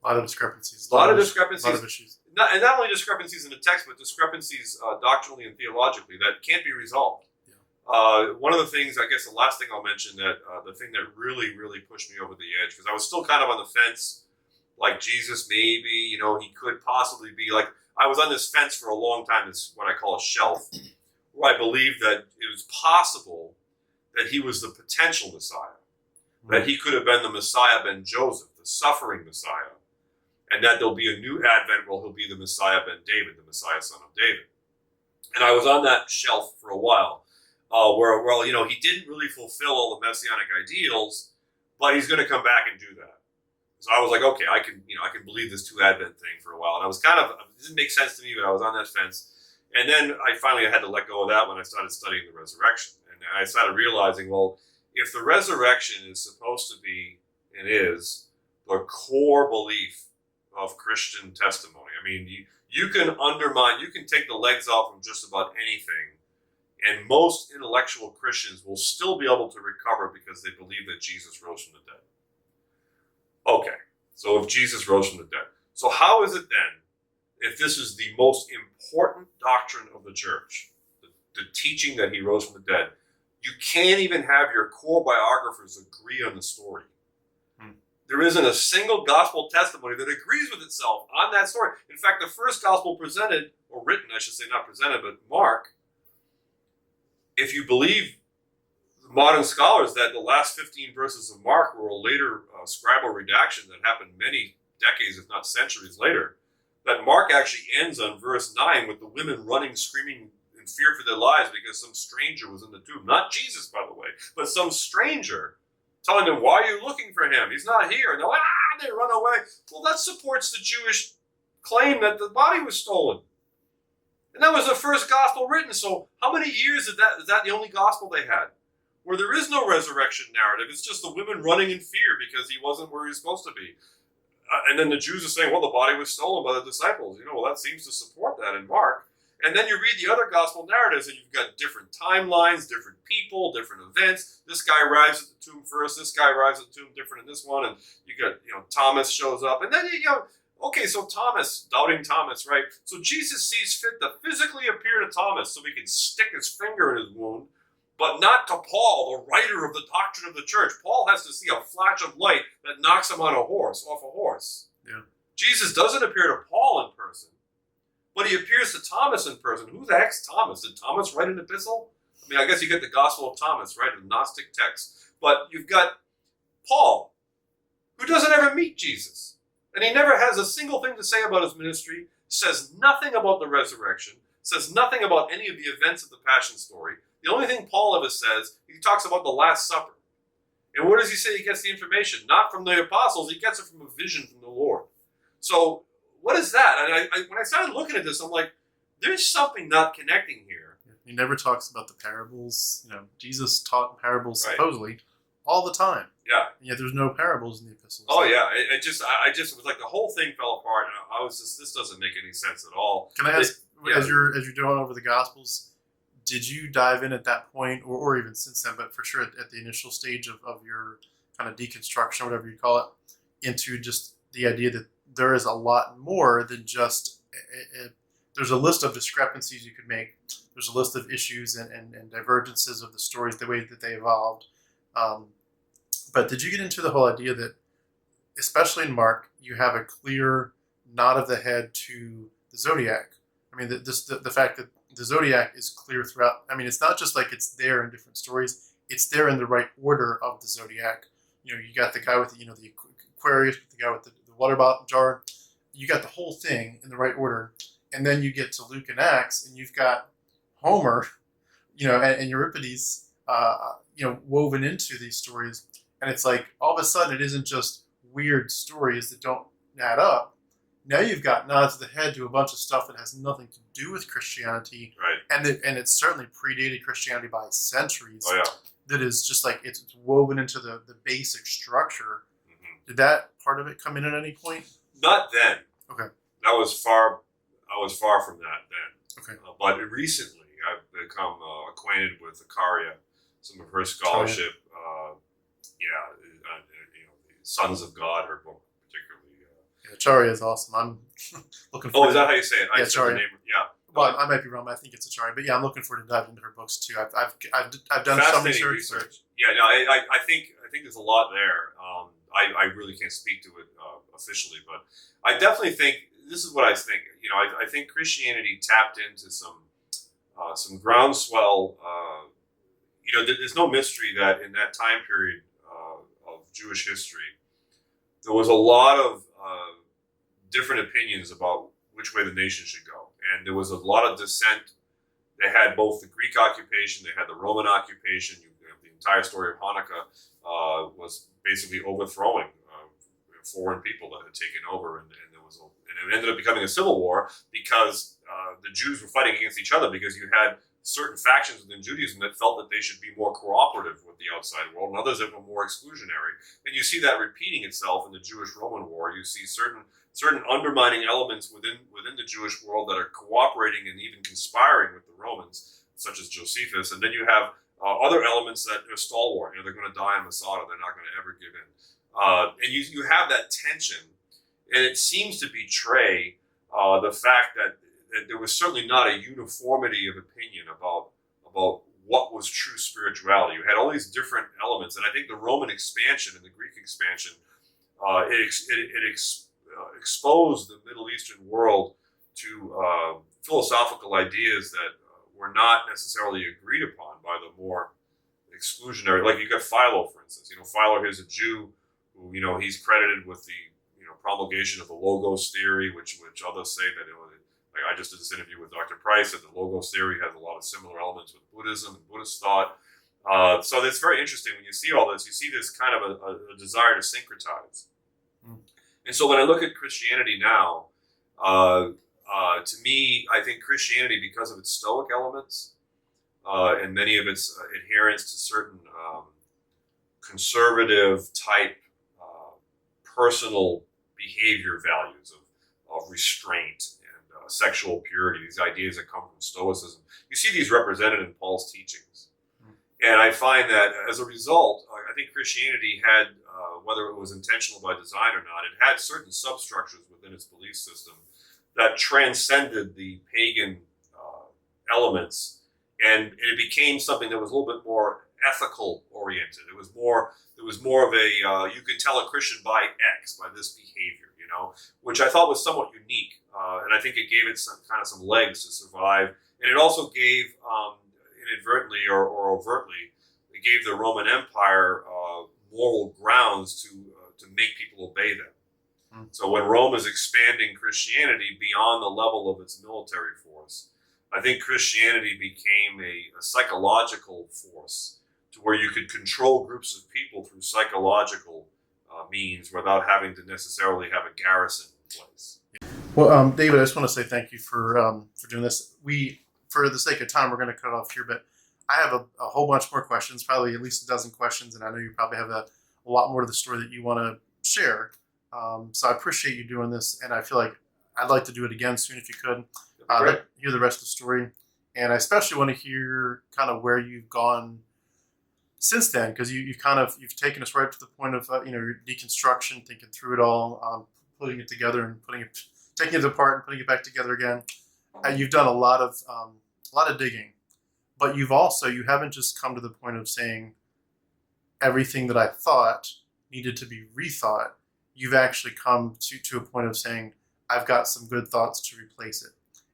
A lot of discrepancies. A lot of discrepancies. A lot of issues. And not only discrepancies in the text, but discrepancies doctrinally and theologically that can't be resolved. Yeah. One of the things, I guess the last thing I'll mention, that the thing that really, really pushed me over the edge, because I was still kind of on the fence, like Jesus maybe, he could possibly be like, I was on this fence for a long time, this what I call a shelf, where I believed that it was possible that he was the potential Messiah, that he could have been the Messiah ben Joseph, the suffering Messiah, and that there'll be a new advent where he'll be the Messiah ben David, the Messiah son of David. And I was on that shelf for a while, where he didn't really fulfill all the Messianic ideals, but he's going to come back and do that. So I was like, okay, I can believe this two advent thing for a while. And I was it didn't make sense to me, but I was on that fence. And then I finally had to let go of that when I started studying the resurrection. And I started realizing, well, if the resurrection is supposed to be, and is, the core belief of Christian testimony. I mean, you can take the legs off from just about anything, and most intellectual Christians will still be able to recover because they believe that Jesus rose from the dead. Okay, so if Jesus rose from the dead. So how is it then, if this is the most important doctrine of the church, the teaching that he rose from the dead, you can't even have your core biographers agree on the story? There isn't a single gospel testimony that agrees with itself on that story. In fact, the first gospel presented, or written, I should say, not presented, but Mark, if you believe modern scholars that the last 15 verses of Mark were a later scribal redaction that happened many decades, if not centuries later, that Mark actually ends on verse 9 with the women running, screaming in fear for their lives because some stranger was in the tomb. Not Jesus, by the way, but some stranger telling them, why are you looking for him? He's not here. And they run away. Well, that supports the Jewish claim that the body was stolen. And that was the first gospel written. So how many years is that the only gospel they had? Where there is no resurrection narrative. It's just the women running in fear because he wasn't where he was supposed to be. And then the Jews are saying, well, the body was stolen by the disciples. Well, that seems to support that in Mark. And then you read the other gospel narratives and you've got different timelines, different people, different events. This guy arrives at the tomb first. This guy arrives at the tomb different in this one. And you got, Thomas shows up. And then okay, so Thomas, doubting Thomas, right? So Jesus sees fit to physically appear to Thomas so he can stick his finger in his wound, but not to Paul, the writer of the doctrine of the church. Paul has to see a flash of light that knocks him off a horse. Yeah. Jesus doesn't appear to Paul in person, but he appears to Thomas in person. Who the heck's Thomas? Did Thomas write an epistle? I mean, I guess you get the Gospel of Thomas, right? A Gnostic text. But you've got Paul, who doesn't ever meet Jesus. And he never has a single thing to say about his ministry, says nothing about the resurrection, says nothing about any of the events of the Passion story. The only thing Paul ever says, he talks about the Last Supper. And where does he say he gets the information? Not from the apostles, he gets it from a vision from the Lord. So, what is that? And when I started looking at this, I'm like, there's something not connecting here. He never talks about the parables. Jesus taught parables Right. supposedly all the time. Yeah. And yet there's no parables in the epistles. Oh yeah. I just was like the whole thing fell apart, and I was just, this doesn't make any sense at all. Can I ask, as you're going over the Gospels, did you dive in at that point, or even since then, but for sure at the initial stage of your kind of deconstruction, whatever you call it, into just the idea that there is a lot more than just there's a list of discrepancies you could make. There's a list of issues and divergences of the stories, the way that they evolved. But did you get into the whole idea that, especially in Mark, you have a clear nod of the head to the zodiac? I mean, the fact that the zodiac is clear throughout. I mean, it's not just like it's there in different stories. It's there in the right order of the zodiac. You got the guy with the Aquarius, the guy with the water bottle jar. You got the whole thing in the right order. And then you get to Luke and Acts, and you've got Homer, and Euripides, woven into these stories. And it's like, all of a sudden, it isn't just weird stories that don't add up. Now you've got nods of the head to a bunch of stuff that has nothing to do with Christianity. Right. And it certainly predated Christianity by centuries. Oh, yeah. That is just like, it's woven into the basic structure. Mm-hmm. Did that part of it come in at any point? Not then. Okay. I was far from that then. Okay. But recently, I've become acquainted with Akaria, some of her scholarship. The Sons of God, her book particularly. Acharya is awesome. I'm looking Oh, forward. is that how you say it? Yeah, Acharya. Yeah. Well, I might be wrong, but I think it's Acharya. But yeah, I'm looking forward to diving into her books too. I've done some research. Yeah, no, I think there's a lot there. I really can't speak to it officially, but I definitely think this is what I think. I think Christianity tapped into some groundswell. There's no mystery that in that time period of Jewish history, there was a lot of different opinions about which way the nation should go, and there was a lot of dissent. They had both the Greek occupation, they had the Roman occupation. The entire story of Hanukkah was basically overthrowing foreign people that had taken over, and it ended up becoming a civil war because the Jews were fighting against each other, because you had certain factions within Judaism that felt that they should be more cooperative with the outside world, and others that were more exclusionary. And you see that repeating itself in the Jewish-Roman War. You see certain undermining elements within the Jewish world that are cooperating and even conspiring with the Romans, such as Josephus. And then you have other elements that are stalwart. They're going to die in Masada. They're not going to ever give in. And you have that tension, and it seems to betray the fact that there was certainly not a uniformity of opinion about what was true spirituality. You had all these different elements, and I think the Roman expansion and the Greek expansion exposed the Middle Eastern world to philosophical ideas that were not necessarily agreed upon by the more exclusionary. Like you got Philo, for instance. Philo is a Jew who, he's credited with the promulgation of the Logos theory, which others say that like I just did this interview with Dr. Price, that the Logos theory has a lot of similar elements with Buddhism and Buddhist thought. So it's very interesting when you see all this. You see this kind of a desire to syncretize. Mm. And so when I look at Christianity now, to me, I think Christianity, because of its Stoic elements and many of its adherence to certain conservative type personal behavior values of restraint and sexual purity, these ideas that come from Stoicism, you see these represented in Paul's teachings. And I find that as a result, I think Christianity had, whether it was intentional by design or not, it had certain substructures within its belief system that transcended the pagan elements, and it became something that was a little bit more ethical oriented. It was more of a you can tell a Christian by X, by this behavior, which I thought was somewhat unique, and I think it gave it some legs to survive, and it also gave inadvertently or overtly, it gave the Roman Empire moral grounds to make people obey them. Mm. So when Rome is expanding Christianity beyond the level of its military force, I think Christianity became a psychological force to where you could control groups of people through psychological means without having to necessarily have a garrison in place. Well, David, I just want to say thank you for doing this. For the sake of time, we're going to cut off here, but I have a whole bunch more questions, probably at least a dozen questions, and I know you probably have a lot more to the story that you want to share. So I appreciate you doing this, and I feel like I'd like to do it again soon if you could. Great. Hear the rest of the story, and I especially want to hear kind of where you've gone since then, because you've taken us right to the point of your deconstruction, thinking through it all, putting it together and taking it apart and putting it back together again. You've done a lot of digging, but you haven't just come to the point of saying everything that I thought needed to be rethought. You've actually come to a point of saying I've got some good thoughts to replace it,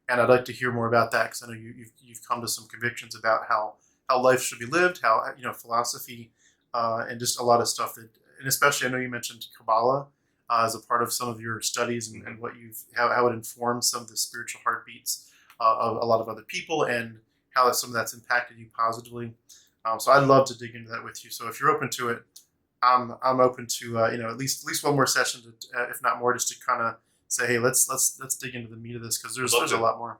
and I'd like to hear more about that because I know you've come to some convictions about how life should be lived, how philosophy, and just a lot of stuff that, and especially I know you mentioned Kabbalah as a part of some of your studies and what how it informs some of the spiritual heartbeats of a lot of other people and how some of that's impacted you positively. So I'd love to dig into that with you. So if you're open to it, I'm open to at least one more session, if not more, just to kind of say, hey, let's dig into the meat of this because there's a lot more.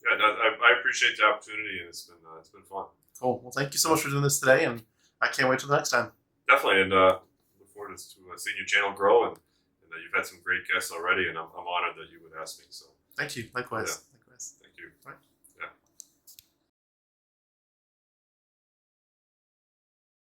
Yeah, no, I appreciate the opportunity, and it's been fun. Cool. Well, thank you so much for doing this today, and I can't wait till the next time. Definitely, and look forward to seeing your channel grow, and you've had some great guests already, and I'm honored that you would ask me. So thank you. Likewise. Yeah.